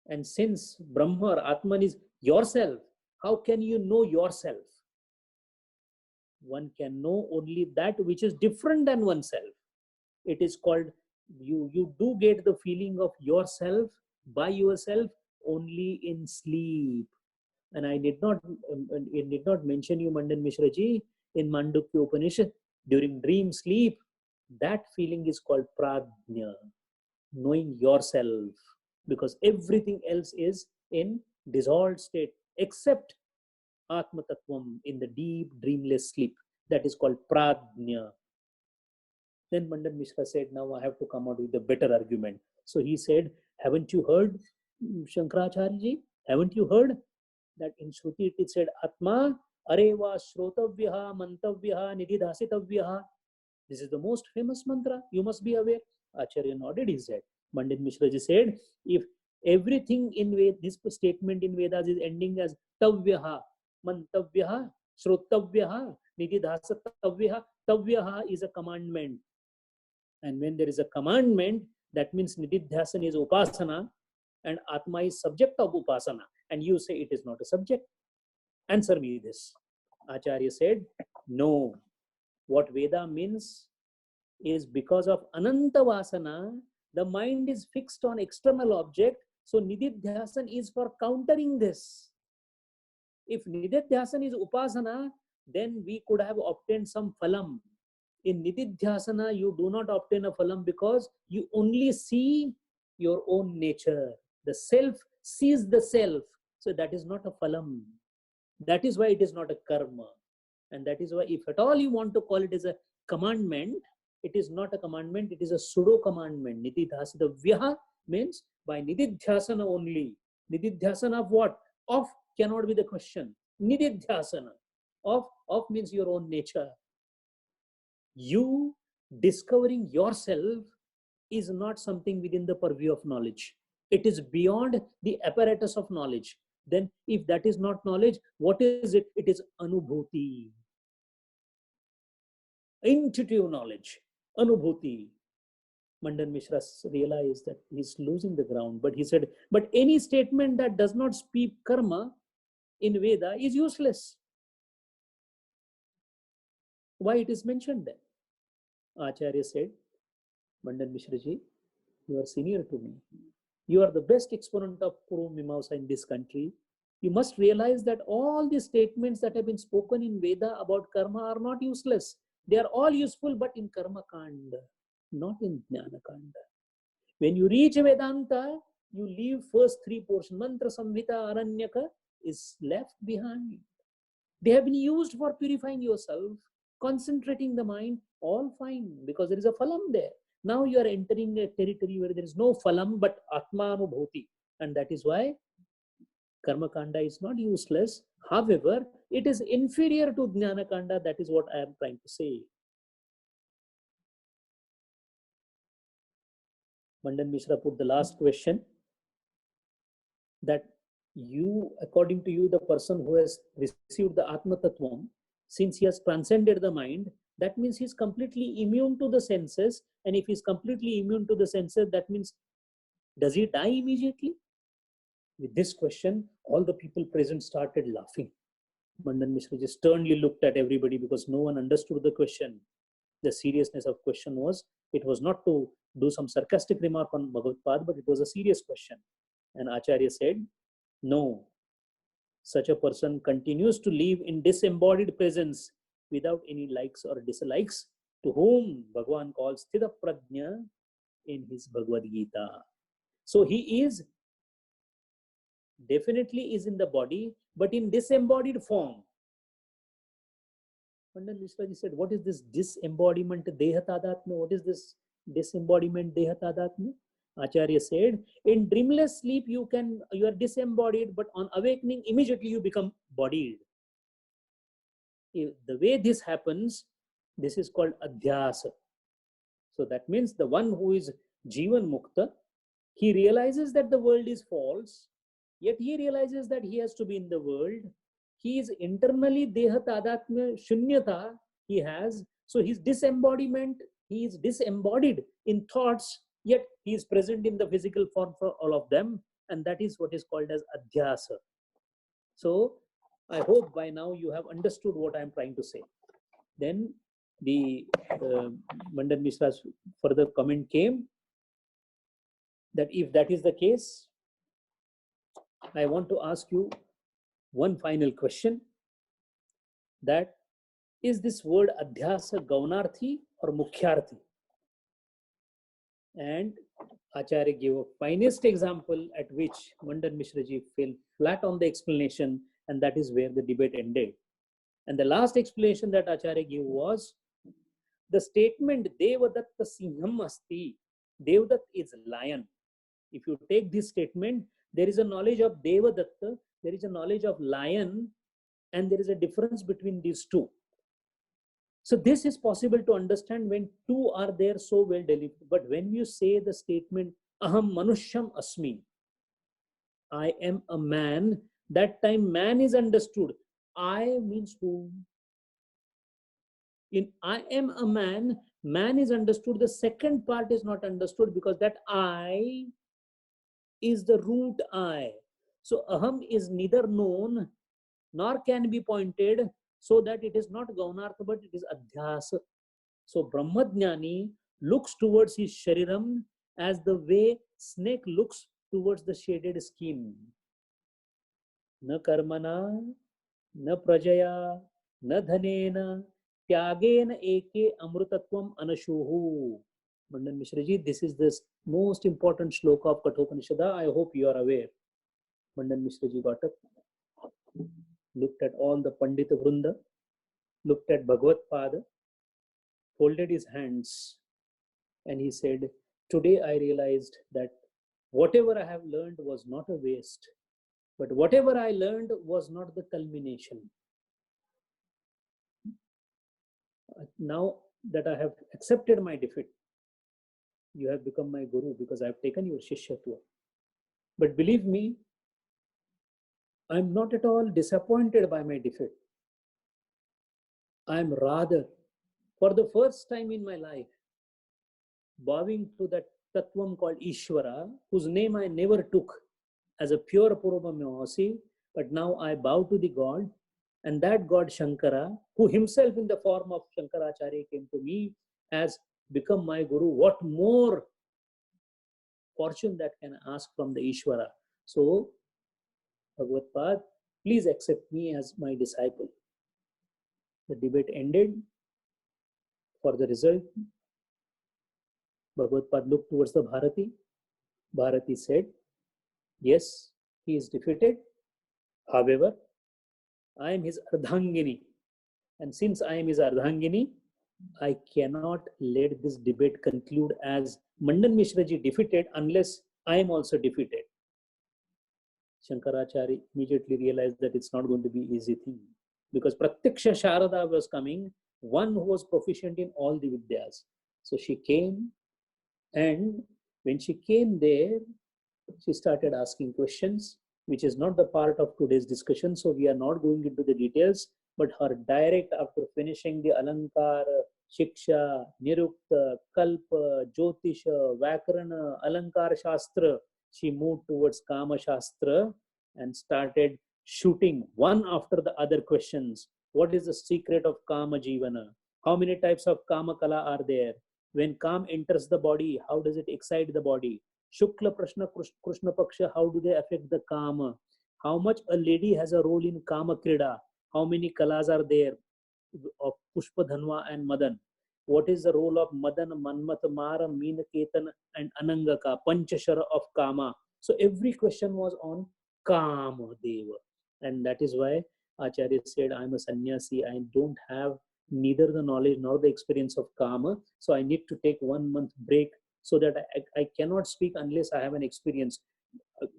And since Brahma or Atman is yourself, how can you know yourself? One can know only that which is different than oneself. It is called, you do get the feeling of yourself by yourself only in sleep. And I did not mention you, Mandan Mishra ji, in Mandukya Upanishad, during dream sleep, that feeling is called pradnya, knowing yourself, because everything else is in dissolved state except Atma Tattvam, in the deep dreamless sleep. That is called pradnya. Then Mandan Mishra said, now I have to come out with a better argument. So he said, haven't you heard, Shankaracharya ji? Haven't you heard that in Shruti it said, Atma areva shrotavyaha mantavyaha nididhasitavyaha. This is the most famous mantra. You must be aware. Acharya nodded his head. Mandit Mishra ji said, if everything in this statement in Vedas is ending as tavyaha, mantavyaha, shrotavyaha, nididhasitavyaha, tavyaha is a commandment. And when there is a commandment, that means nididhyasana is upasana and Atma is subject of upasana. And you say it is not a subject. Answer me this. Acharya said, no. What Veda means is because of Ananta Vasana, the mind is fixed on external object. So Nididhyasana is for countering this. If Nididhyasana is upasana, then we could have obtained some phalam. In Nididhyasana, you do not obtain a phalam because you only see your own nature. The self sees the self. So that is not a phalam. That is why it is not a karma. And that is why, if at all you want to call it as a commandment, it is not a commandment, it is a pseudo commandment. Nididhyasana means by Nididhyasana only. Nididhyasana of what? Of cannot be the question. Nididhyasana. Of means your own nature. You discovering yourself is not something within the purview of knowledge. It is beyond the apparatus of knowledge. Then if that is not knowledge, what is it? It is anubhuti. Intuitive knowledge. Anubhuti. Mandan Mishra realized that he's losing the ground, but he said, but any statement that does not speak karma in Veda is useless. Why it is mentioned then? Acharya said, Mandan Mishra ji, you are senior to me. You are the best exponent of Purva Mimamsa in this country. You must realize that all the statements that have been spoken in Veda about karma are not useless. They are all useful, but in Karma Kanda, not in Jnana Kanda. When you reach Vedanta, you leave first three portions. Mantra, Samhita, Aranyaka is left behind. They have been used for purifying yourself, concentrating the mind, all fine, because there is a phalam there. Now you are entering a territory where there is no phalam but Atma Anubhuti. And that is why Karma Kanda is not useless. However, it is inferior to Jnana Kanda. That is what I am trying to say. Mandan Mishra put the last question, that you, according to you, the person who has received the Atma Tattvam, since he has transcended the mind, that means he is completely immune to the senses. And if he is completely immune to the senses, that means, does he die immediately? With this question, all the people present started laughing. Mandan Mishra just sternly looked at everybody because no one understood the question. The seriousness of question was, it was not to do some sarcastic remark on Bhagavad Pad, but it was a serious question. And Acharya said, no, such a person continues to live in disembodied presence without any likes or dislikes, to whom Bhagavan calls Sthita Prajna in his Bhagavad Gita. So he is definitely is in the body, but in disembodied form. Mandan Mishraji said, what is this disembodiment Deha-tadatmya? What is this disembodiment Deha-tadatmya? Acharya said, in dreamless sleep you are disembodied, but on awakening immediately you become bodied. The way this happens, this is called adhyasa. So that means the one who is Jivan Mukta, he realizes that the world is false, yet he realizes that he has to be in the world. He is internally Deha Tadatmya Shunyata he has. So his disembodiment, he is disembodied in thoughts, yet he is present in the physical form for all of them. And that is what is called as adhyasa. So I hope by now you have understood what I am trying to say. Then the Mandan Mishra's further comment came that if that is the case, I want to ask you one final question, that is this word adhyasa gaunarthi or mukhyarthi? And Acharya gave a finest example at which Mandan Mishraji fell flat on the explanation, and that is where the debate ended. And the last explanation that Acharya gave was the statement Devadatta Singham Asti. Devadatta is lion. If you take this statement, there is a knowledge of Devadatta, there is a knowledge of lion, and there is a difference between these two. So this is possible to understand when two are there so well delivered. But when you say the statement, Aham Manushyam Asmi, I am a man, that time man is understood. I means whom? In I am a man, man is understood. The second part is not understood because that I is the root I. So aham is neither known nor can be pointed, so that it is not gaunartha, but it is adhyasa. So Brahmajnani looks towards his shariram as the way snake looks towards the shaded skin. Na karmana, na prajaya, na dhanena, tyagena eke amrutatvam anashuhu. Mandan Mishraji, this is the most important shloka of Kathopanishada. I hope you are aware. Mandan Mishraji got up, looked at all the Pandita Vrunda, looked at Bhagavad Pada, folded his hands, and he said, today I realized that whatever I have learned was not a waste, but whatever I learned was not the culmination. Now that I have accepted my defeat, you have become my guru because I have taken your Shishyatva. But believe me, I am not at all disappointed by my defeat. I am rather, for the first time in my life, bowing to that Tattvam called Ishvara, whose name I never took as a pure Purvamyavasi, but now I bow to the God, and that God Shankara, who himself in the form of Shankaracharya came to me, has become my Guru. What more fortune that can ask from the Ishvara? So, Bhagavad Pad, please accept me as my disciple. The debate ended. For the result, Bhagavad Pad looked towards the Bharati. Bharati said, yes, he is defeated. However, I am his Ardhangini. And since I am his Ardhangini, I cannot let this debate conclude as Mandan Mishraji defeated unless I am also defeated. Shankaracharya immediately realized that it's not going to be an easy thing, because Pratyaksha Sharada was coming, one who was proficient in all the Vidyas. So she came, and when she came there, she started asking questions, which is not the part of today's discussion. So we are not going into the details, but her direct after finishing the Alankara, Shiksha, Nirukta, Kalpa, Jyotisha, Vakarana, Alankara Shastra, she moved towards Kama Shastra and started shooting one after the other questions. What is the secret of Kama Jivana? How many types of Kama Kala are there? When Kam enters the body, how does it excite the body? Shukla Prashna, Krishna Paksha, how do they affect the Kama? How much a lady has a role in Kama Krida? How many Kalas are there of Pushpa, Dhanva and Madan? What is the role of Madan, Manmat, Mara, Meena, Ketan and Anangaka, Panchashara of Kama? So every question was on Kama Deva. And that is why Acharya said, I am a sannyasi, I don't have neither the knowledge nor the experience of karma. So I need to take 1 month break so that I cannot speak unless I have an experience.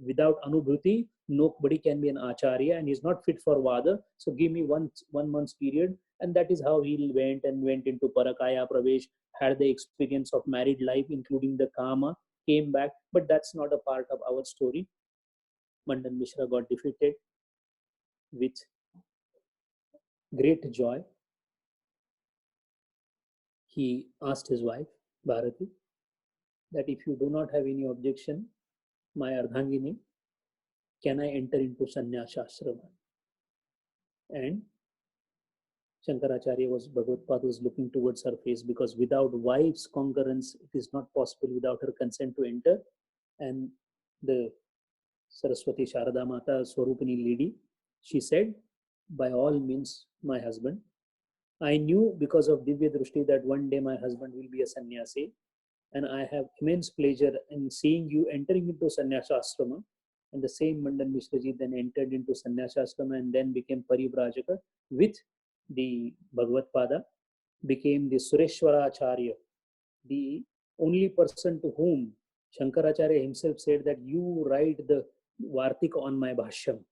Without anubhuti, nobody can be an acharya, and he's not fit for vada. So give me 1 month's period. And that is how he went into parakaya pravesh, had the experience of married life, including the karma, came back. But that's not a part of our story. Mandan Mishra got defeated with great joy. He asked his wife, Bharati, that if you do not have any objection, my Ardhangini, can I enter into sannyasa ashrama? And Shankaracharya Bhagavad was looking towards her face, because without wife's concurrence, it is not possible without her consent to enter. And the Saraswati Sharada Mata Swarupini lady, she said, by all means, my husband. I knew because of Divya Drushti that one day my husband will be a sannyasi, and I have immense pleasure in seeing you entering into sannyasa ashrama. And the same Mandan Mishra ji then entered into sannyasa ashrama and then became Parivrajaka with the Bhagavad Pada, became the Sureshwaracharya, the only person to whom Shankaracharya himself said that you write the Vartik on my Bhashyam.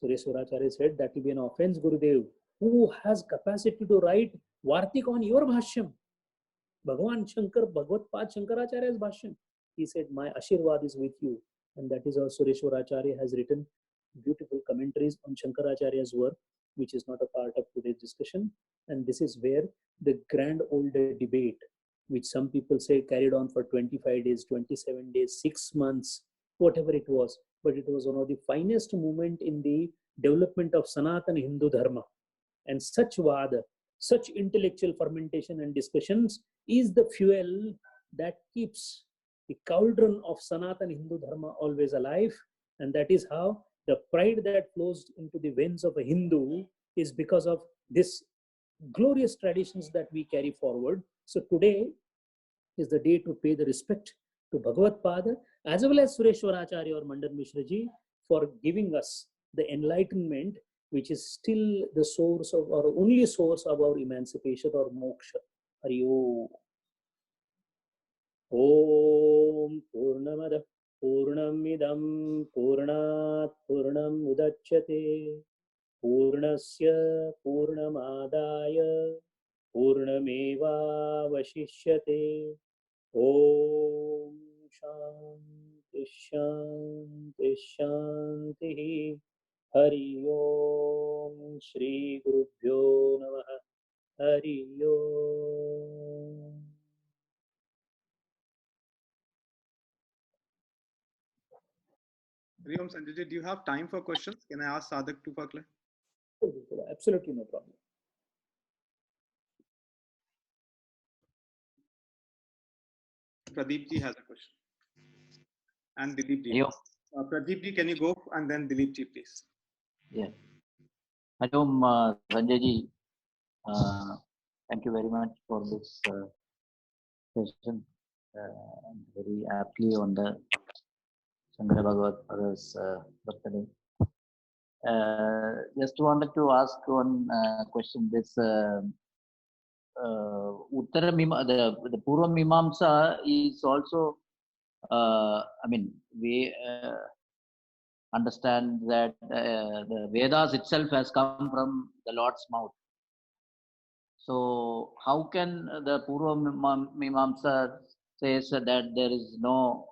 Sureshwaracharya said that will be an offense, Gurudev. Who has capacity to write Vartik on your Bhashyam? Bhagavan Shankar, Bhagavad Pad Shankaracharya's Bhashyam. He said, my Ashirwad is with you. And that is how Sureshwaracharya has written beautiful commentaries on Shankaracharya's work, which is not a part of today's discussion. And this is where the grand old debate, which some people say carried on for 25 days, 27 days, 6 months, whatever it was. But it was one of the finest movement in the development of Sanatana Hindu Dharma. And such vada, such intellectual fermentation and discussions is the fuel that keeps the cauldron of Sanatana Hindu Dharma always alive. And that is how the pride that flows into the veins of a Hindu is because of this glorious traditions that we carry forward. So today is the day to pay the respect to Bhagavad Pada as well as Sureshwaracharya or Mandan Mishra ji for giving us the enlightenment, which is still the source of, or only source of our emancipation or moksha. Hari Om. Om Purnamada Purnamidam Purnat Purnam Udachyate Purnasya Purnamadaya Purnameva Vashishyate. Om Shanti Shanti Shanti. Hari Om Shri Gurubhyo Namaha. Hari Om. Hari Om. Sanjay ji, do you have time for questions? Can I ask Sadhak to Fakla? Absolutely no problem. Pradeep ji has a question. And Dilip ji. Pradeep ji, can you go? And then Dilip ji, please. Yeah. Hari Om, Sanjay ji. Thank you very much for this session. Very aptly on the Shankara Bhagavad Pada's birthday. Just wanted to ask one question. This Uttara the Purva Mimamsa is also, I mean, we understand that the Vedas itself has come from the Lord's mouth. So how can the Purva Mimamsa says that there is no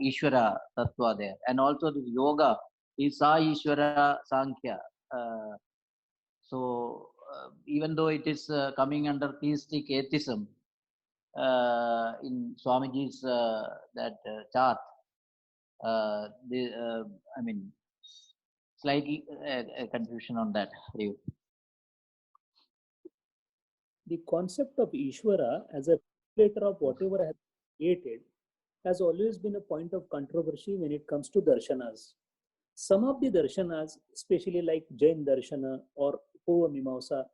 Ishvara Tattva there? And also this yoga is Sa Ishvara Sankhya. So even though it is coming under theistic atheism, in Swamiji's that chart, I mean, slightly confusion on that. The concept of Ishvara as a regulator of whatever has been created has always been a point of controversy when it comes to darshanas. Some of the darshanas, especially like Jain Darshana or Purva Mimamsa,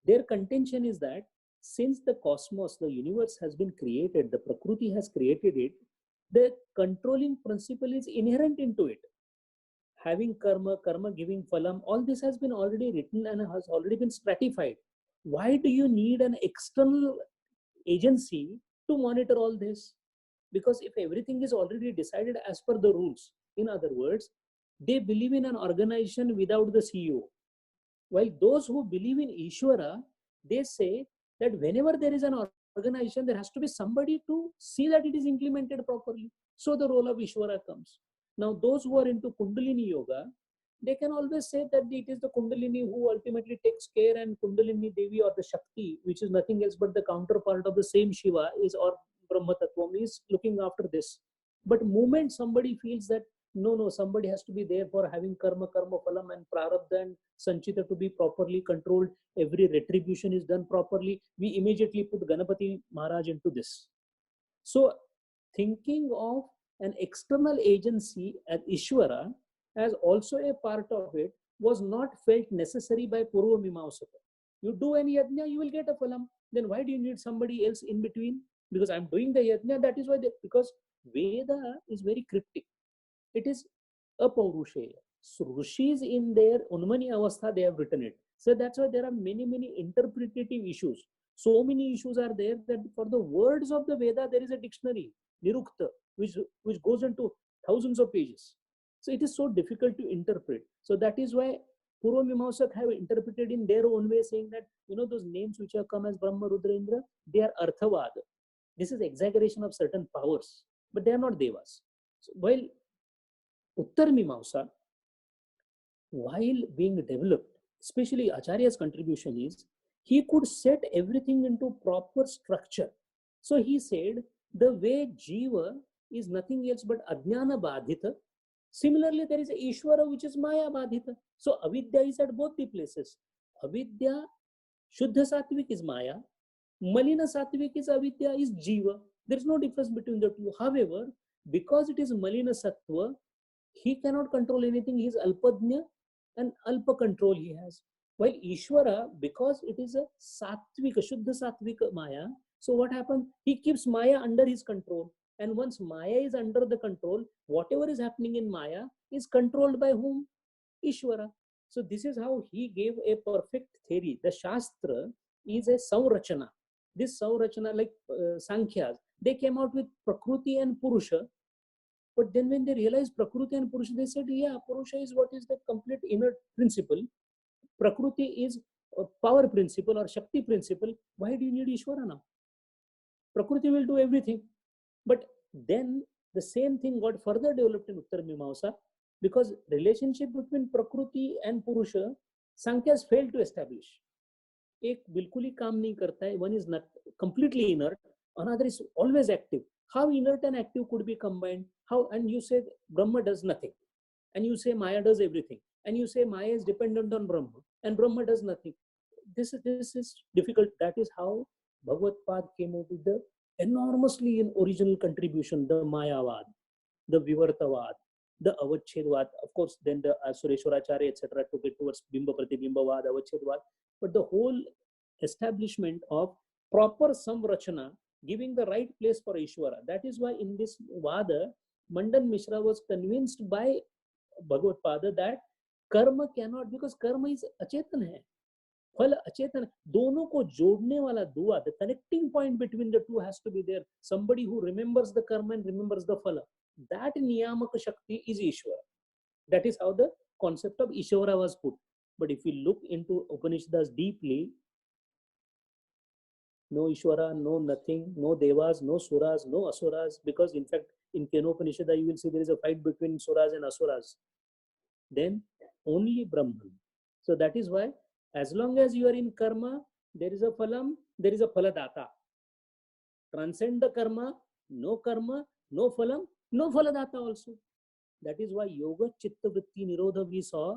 their contention is that since the cosmos, the universe has been created, the Prakriti has created it, the controlling principle is inherent into it. Having karma, karma giving phalam, all this has been already written and has already been stratified. Why do you need an external agency to monitor all this? Because if everything is already decided as per the rules, in other words, they believe in an organization without the CEO. While those who believe in Ishvara, they say that whenever there is an organization, there has to be somebody to see that it is implemented properly. So the role of Ishvara comes. Now, those who are into Kundalini Yoga, they can always say that it is the Kundalini who ultimately takes care, and Kundalini Devi or the Shakti, which is nothing else but the counterpart of the same Shiva, is or Brahma Tattvam, is looking after this. But moment somebody feels that no, somebody has to be there for having karma phalam and prarabdha and sanchita to be properly controlled, every retribution is done properly, we immediately put Ganapati Maharaj into this. So thinking of an external agency as Ishvara as also a part of it was not felt necessary by Purva Mimamsaka. You do any yajna, you will get a phalam. Then why do you need somebody else in between? Because I'm doing the yajna, that is why because Veda is very cryptic. It is apaurushaya. So Rishis in their Unmani Avastha, they have written it. So that's why there are many interpretative issues. So many issues are there that for the words of the Veda, there is a dictionary, Nirukta, which goes into thousands of pages. So it is so difficult to interpret. So that is why Purva Mimamsak have interpreted in their own way, saying that, those names which have come as Brahma, Rudra, Indra, they are Arthavad. This is exaggeration of certain powers, but they are not Devas. So while Uttar Mimamsa, while being developed, especially Acharya's contribution is, he could set everything into proper structure. So he said, the way Jiva is nothing else but Ajnana Badhita, similarly there is a Ishvara which is Maya Badhita. So Avidya is at both the places. Avidya, Shuddha Sattvic is Maya, Malina Sattvic is Avidya, is Jiva. There is no difference between the two. However, because it is Malina Sattva, he cannot control anything. He is Alpadnya and Alpa control he has. While Ishvara, because it is a Sattvika, Shuddha Sattvika Maya, so what happens? He keeps Maya under his control. And once Maya is under the control, whatever is happening in Maya is controlled by whom? Ishvara. So this is how he gave a perfect theory. The Shastra is a Saurachana. This Saurachana, like Sankhyas, they came out with Prakriti and Purusha. But then when they realized Prakriti and Purusha, they said, yeah, Purusha is what is the complete inner principle. Prakriti is a power principle or Shakti principle. Why do you need Ishvara now? Prakriti will do everything. But then the same thing got further developed in Uttar Mimamsa, because relationship between Prakriti and Purusha, Sankhya's failed to establish. Ek bilkul hi kaam nahi karta hai. One is not completely inert, another is always active. How inert and active could be combined? How? And you say Brahma does nothing, and you say Maya does everything, and you say Maya is dependent on Brahma, and Brahma does nothing. This is difficult. That is how Bhagavad Pad came out with the enormously in original contribution, the Mayavad, the Vivartavad, the Avachedvad. Of course, then the Sureshwaracharya, etc., took it towards Bimba Pratibimba-vad, Avachedvad. But the whole establishment of proper Samrachana, giving the right place for Ishvara. That is why in this Vada, Mandan Mishra was convinced by Bhagavad Pada that karma cannot, because karma is achetan hai. Phala achetan. Dono ko jodne wala dua, the connecting point between the two has to be there. Somebody who remembers the karma and remembers the phala. That Niyamaka Shakti is Ishvara. That is how the concept of Ishvara was put. But if we look into Upanishads deeply, no Ishvara, no nothing, no Devas, no Suras, no Asuras, because in fact in Kenopanishad you will see there is a fight between Suras and Asuras. Then only Brahman. So that is why as long as you are in karma, there is a phalam, there is a phaladata. Transcend the karma, no phalam, no phaladata also. That is why Yoga Chitta Vritti Nirodha we saw.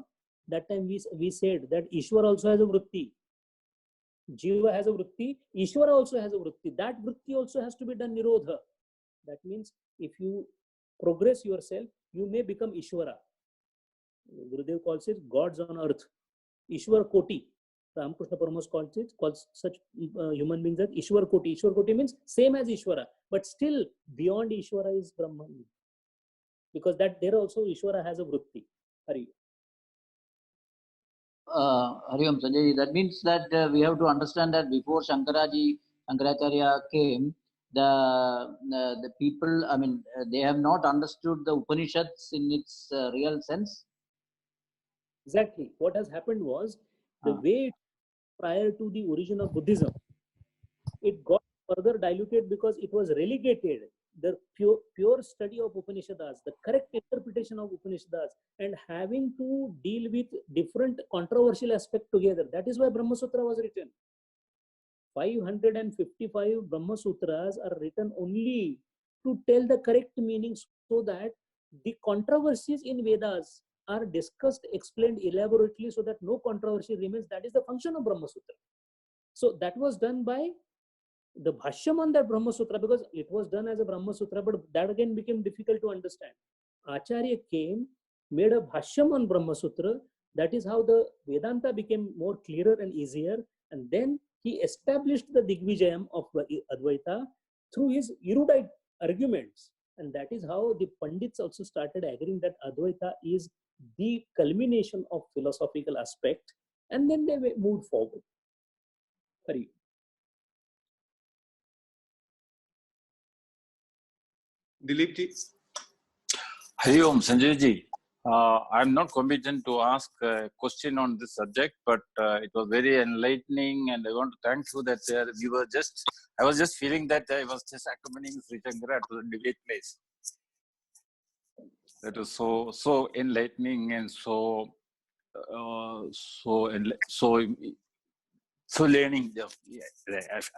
That time we said that Ishvara also has a vritti. Jiva has a vritti, Ishvara also has a vritti. That vritti also has to be done Nirodha. That means if you progress yourself, you may become Ishvara. Gurudev calls it gods on earth. Ishwar Koti. Ramakrishna Paramahansa calls such human beings as Ishwar Koti. Ishwar Koti means same as Ishwara, but still beyond Ishwara is Brahman. Because that there also Ishwara has a vritti. Hari. Hari Om Sanjay, that means that we have to understand that before Shankaracharya came, the people, I mean, they have not understood the Upanishads in its real sense. Exactly. What has happened was the way prior to the origin of Buddhism, it got further diluted because it was relegated. The pure study of Upanishads, the correct interpretation of Upanishads, and having to deal with different controversial aspects together. That is why Brahma Sutra was written. 555 Brahma Sutras are written only to tell the correct meaning, so that the controversies in Vedas are discussed, explained elaborately, so that no controversy remains. That is the function of Brahma Sutra. So that was done by the Bhashyam on that Brahma Sutra, because it was done as a Brahma Sutra, but that again became difficult to understand. Acharya came, made a Bhashyam on Brahma Sutra. That is how the Vedanta became more clearer and easier. And then he established the Digvijayam of Advaita through his erudite arguments. And that is how the Pandits also started agreeing that Advaita is the culmination of philosophical aspect. And then they moved forward. Hari. Dilip ji. Hari Om Sanjay ji. I'm not competent to ask a question on this subject, but it was very enlightening, and I want to thank you that I was just feeling that I was just accompanying Sri Shankara to the debate place. That was so enlightening and so learning the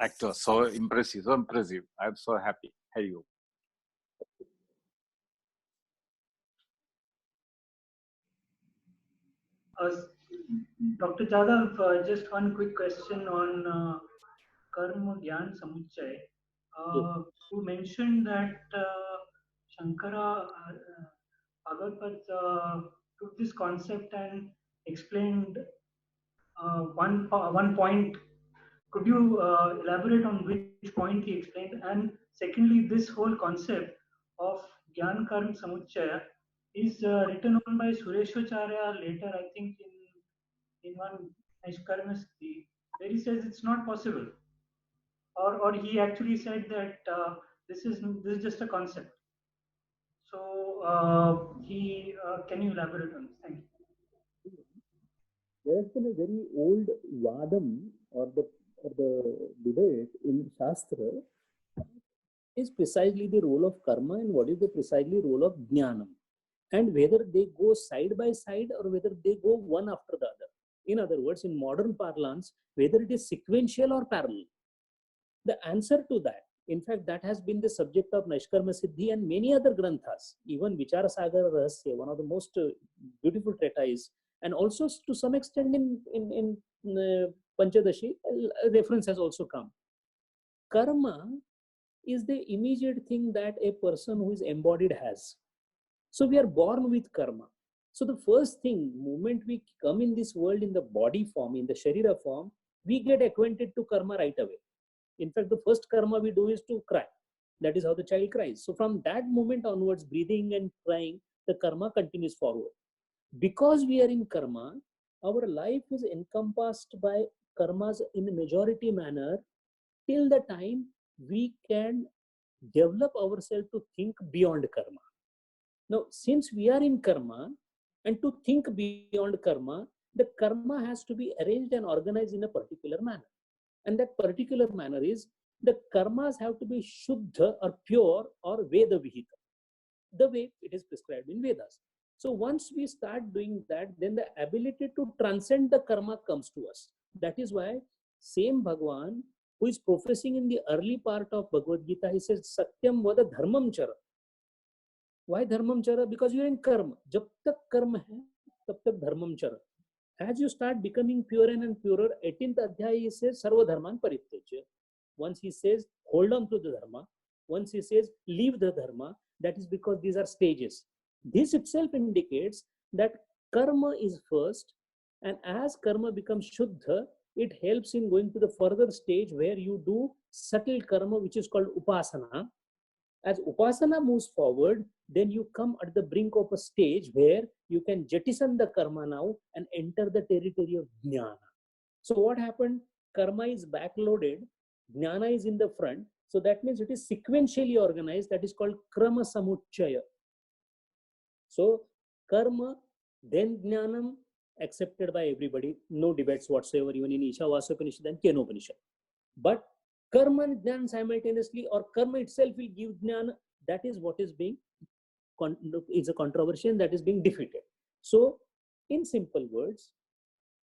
actor, so impressive. I'm so happy. Hari Om. Dr. Jadhav, just one quick question on Karma Gyan Samuchay. You mentioned that Shankara Bhagavad took this concept and explained one point. Could you elaborate on which point he explained? And secondly, this whole concept of Gyan Karma Samuchaya is written on by Sureshwacharya later, I think, in one Nishkarma Siddhi, where he says it's not possible, or he actually said that this is just a concept. So can you elaborate on this? Thank you. There has been a very old vadam or the debate in Shastra is precisely the role of karma and what is the precisely role of jnanam, and whether they go side by side or whether they go one after the other. In other words, in modern parlance, whether it is sequential or parallel. The answer to that, in fact, that has been the subject of Nishkarma Siddhi and many other granthas, even Vichara Sagar Rahasya, one of the most beautiful treatises, and also to some extent in Panchadashi, a reference has also come. Karma is the immediate thing that a person who is embodied has. So we are born with karma. So the first thing, moment we come in this world in the body form, in the Sharira form, we get acquainted to karma right away. In fact, the first karma we do is to cry. That is how the child cries. So from that moment onwards, breathing and crying, the karma continues forward. Because we are in karma, our life is encompassed by karmas in a majority manner till the time we can develop ourselves to think beyond karma. Now, since we are in karma, and to think beyond karma, the karma has to be arranged and organized in a particular manner. And that particular manner is the karmas have to be shuddha or pure or Veda Vihita, the way it is prescribed in Vedas. So once we start doing that, then the ability to transcend the karma comes to us. That is why same Bhagwan, who is professing in the early part of Bhagavad Gita, he says, Satyam vada dharmam chara. Why dharmam chara? Because you are in karma. Jab tak karma hai, tab tak dharmam chara. As you start becoming purer and purer, 18th adhyaya he says, sarva dharman parityajya. Once he says, hold on to the dharma. Once he says, leave the dharma. That is because these are stages. This itself indicates that karma is first, and as karma becomes shuddha, it helps in going to the further stage where you do subtle karma, which is called upasana. As upasana moves forward, then you come at the brink of a stage where you can jettison the karma now and enter the territory of jnana. So what happened? Karma is backloaded, jnana is in the front. So that means it is sequentially organized. That is called krama samuchaya. So karma, then jnanam, accepted by everybody. No debates whatsoever, even in Ishavasya Upanishad and Kenopanishad. But karma and jnana simultaneously, or karma itself will give jnana, that is what is being, is a controversy and that is being defeated. So in simple words,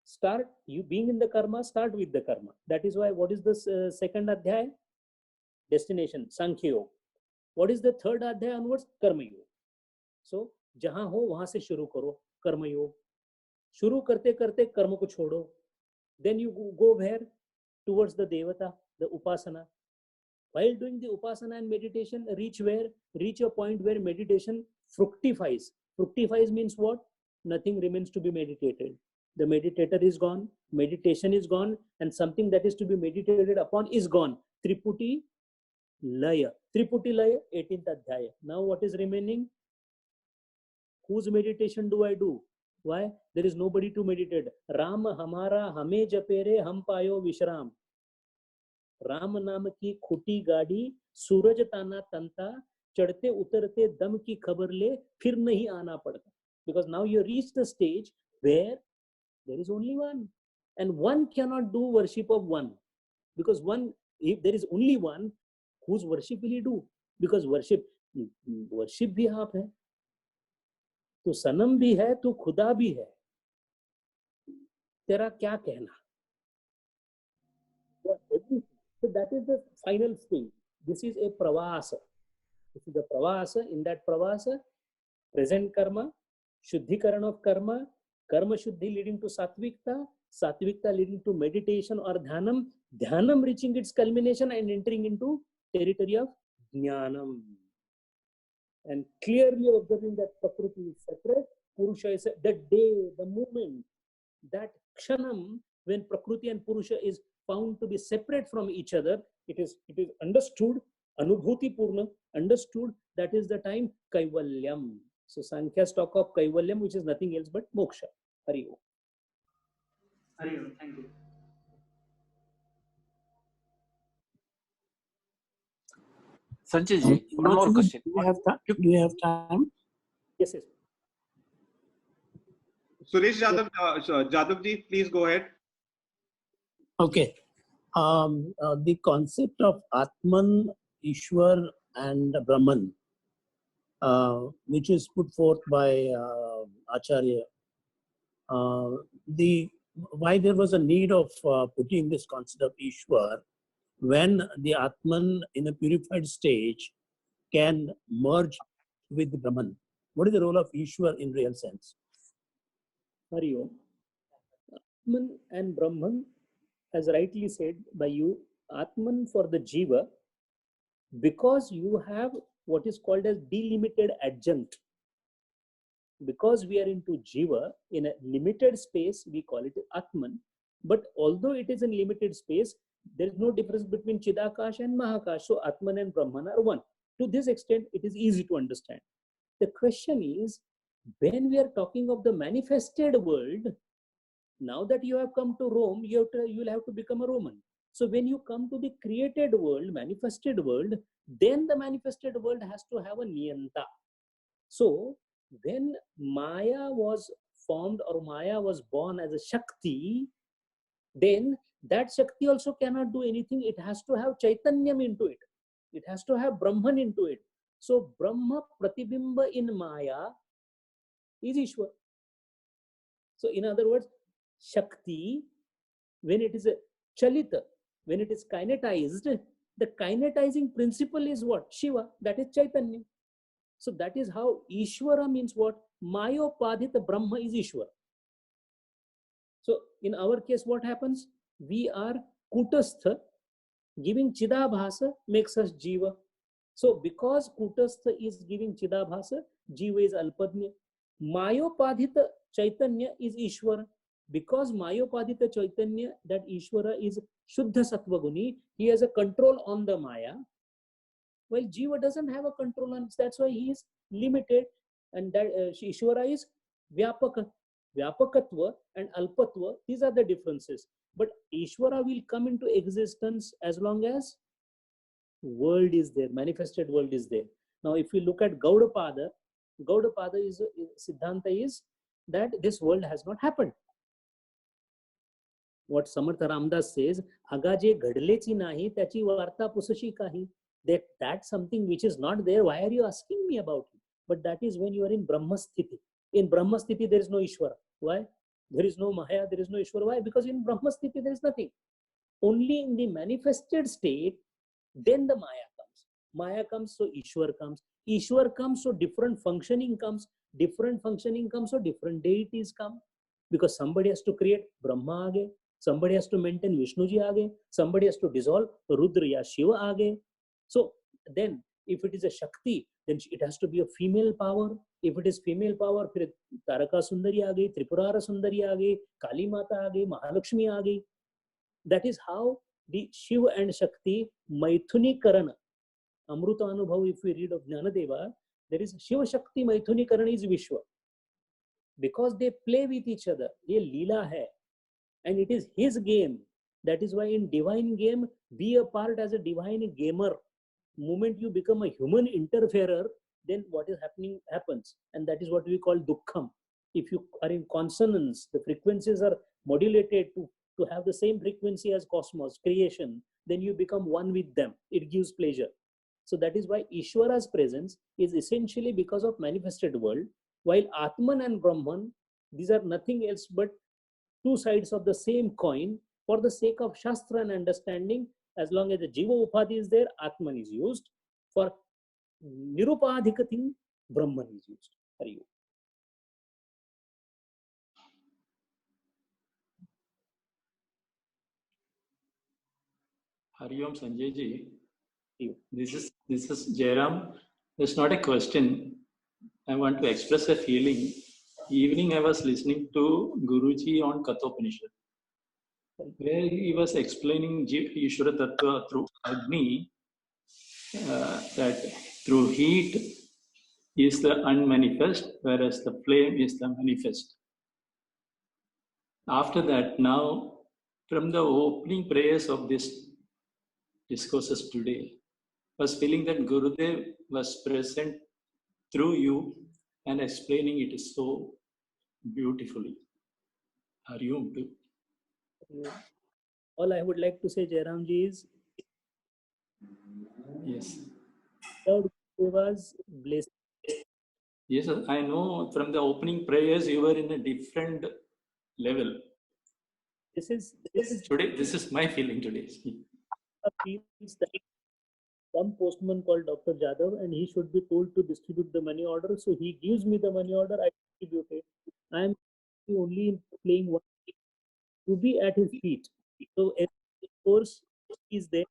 start, you being in the karma, start with the karma. That is why, what is the second adhyaya? Destination, Sankhya Yoga. What is the third adhyaya onwards? Karma Yoga. So जहां हो वहां से शुरू करो कर्म योग. शुरू करते करते कर्म को छोड़ो. Then you go where? Towards the devata, the upasana. While doing the upasana and meditation, reach where? Reach a point where meditation fructifies. Fructifies means what? Nothing remains to be meditated. The meditator is gone, meditation is gone, and something that is to be meditated upon is gone. Triputi Laya. Triputi Laya, 18th Adhyaya. Now what is remaining? Whose meditation do I do? Why? There is nobody to meditate. Ram hamara hame japere ham payo vishram. Ram नाम की खुटी गाड़ी सूरज ताना तंता चढ़ते उतरते दम की खबर ले फिर नहीं आना पड़ता. Because now you reach the stage where there is only one, and one cannot do worship of one, because one, if there is only one, whose worship will he do? Because worship भी आप है, तो सनम भी है, तो खुदा भी है, तेरा क्या कहना? So that is the final stage. This is a pravasa. This is the pravasa. In that pravasa, present karma, shuddhikaran of karma, karma shuddhi leading to satvikta, satvikta leading to meditation or dhyanam, dhyanam reaching its culmination and entering into territory of jnanam. And clearly observing that Prakriti is separate, Purusha is the day, the moment, that kshanam, when Prakriti and Purusha is found to be separate from each other, it is understood, anubhuti purna, understood, that is the time kaivalyam. So Sankhya's talk of kaivalyam, which is nothing else but moksha. Hari Om. Hari Om, thank you. Sanjay ji, one more question. Do you have time? Yes, yes. Suresh Jadhav ji, please go ahead. Okay. The concept of Atman, Ishwar and Brahman, which is put forth by Acharya, why there was a need of putting this concept of Ishwar when the Atman in a purified stage can merge with the Brahman. What is the role of Ishwar in real sense? Hari Om. Atman and Brahman, as rightly said by you, Atman for the Jiva, because you have what is called as delimited adjunct. Because we are into Jiva, in a limited space, we call it Atman. But although it is in limited space, there is no difference between Chidakash and Mahakash. So Atman and Brahman are one. To this extent, it is easy to understand. The question is, when we are talking of the manifested world, now that you have come to Rome, you will have to become a Roman. So when you come to the created world, manifested world, then the manifested world has to have a niyanta. So when Maya was formed or Maya was born as a Shakti, then that Shakti also cannot do anything. It has to have Chaitanyam into it. It has to have Brahman into it. So Brahma Pratibimba in Maya is Ishwar. So in other words, Shakti, when it is a Chalita, when it is kinetized, the kinetizing principle is what? Shiva, that is Chaitanya. So that is how Ishwara means what? Mayopadhita Brahma is Ishwara. So in our case, what happens? We are Kutastha, giving Chidabhasa makes us Jiva. So because Kutastha is giving Chidabhasa, Jiva is Alpadnya. Mayopadhita Chaitanya is Ishwara. Because Mayopadhita Chaitanya, that Ishwara is Shuddha Sattva Guni, he has a control on the Maya. Well, Jiva doesn't have a control on it. That's why he is limited, and that Ishvara is Vyapakatva and Alpatva. These are the differences. But Ishvara will come into existence as long as world is there, manifested world is there. Now, if we look at Gaudapada is Siddhanta is that this world has not happened. What Samartha Ramdas says, Agaje घडलेची नाही त्याची वार्ता पुसशी काही. That's something which is not there. Why are you asking me about it? But that is when you are in Brahmasthiti. In Brahmasthiti, there is no Ishvara. Why? There is no Maya, there is no Ishvara. Why? Because in Brahmasthiti, there is nothing. Only in the manifested state, then the Maya comes. Maya comes, so Ishwar comes. Ishwar comes, so different functioning comes. Different functioning comes, so different deities come. Because somebody has to create Brahma aage. Somebody has to maintain Vishnuji aage. Somebody has to dissolve Rudra ya Shiva aage. So then, if it is a Shakti, then it has to be a female power. If it is female power, फिर Taraka Sundari आ गई, Tripurara Sundari आ गई, Kali Mata आ गई, Mahalakshmi आ गई. That is how the Shiva and Shakti Maithunikaran, Amruta Anubhav, if we read of Jnanadeva, there is Shiva Shakti Maithunikaran is Vishwa. Because they play with each other. Ye Leela hai. And it is his game. That is why in divine game, be a part as a divine gamer. Moment you become a human interferer, then what is happening happens. And that is what we call dukkham. If you are in consonance, the frequencies are modulated to have the same frequency as cosmos, creation, then you become one with them. It gives pleasure. So that is why Ishvara's presence is essentially because of manifested world, while Atman and Brahman, these are nothing else but two sides of the same coin. For the sake of Shastra and understanding, as long as the Jiva Upadhi is there, Atman is used. For Nirupadhikathing, Brahman is used. Hari Om. Hari Om, Sanjay ji. This is Jairam. It's not a question. I want to express a feeling. Evening I was listening to Guruji on Kathopanishad, where he was explaining Ishvara Tattva through Agni, that through heat is the unmanifest, whereas the flame is the manifest. After that, now, from the opening prayers of this discourses today, I was feeling that Gurudev was present through you and explaining it so beautifully. Hari Om too. All I would like to say, Jairamji, is yes. Lord was blessed. Yes, I know from the opening prayers you were in a different level. This is today. This is my feeling today. Feels that some postman called Dr. Jadhav, and he should be told to distribute the money order. So he gives me the money order, I distribute it. I am only playing one to be at his feet. So every course is there.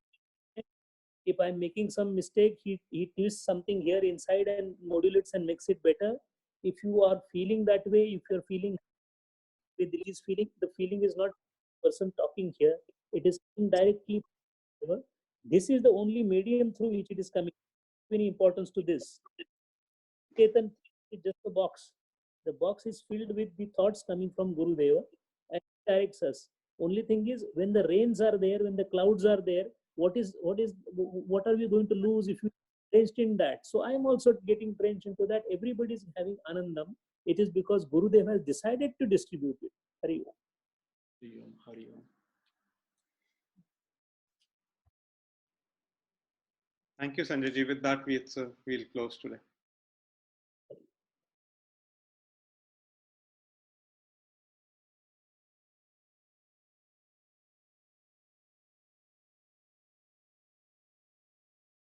If I'm making some mistake, he twists something here inside and modulates and makes it better. If you are feeling that way, if you're feeling with his feeling, the feeling is not person talking here. It is indirectly. This is the only medium through which it is coming. Any importance to this? Ketan is just a box. The box is filled with the thoughts coming from Guru Deva and directs us. Only thing is, when the rains are there, when the clouds are there, what are we going to lose if you drenched in that? So I am also getting drenched into that. Everybody is having anandam. It is because Guru Deva has decided to distribute it. Hari Om. Hari Om. Hari Om. Thank you, Sanjay ji. With that, we'll close today.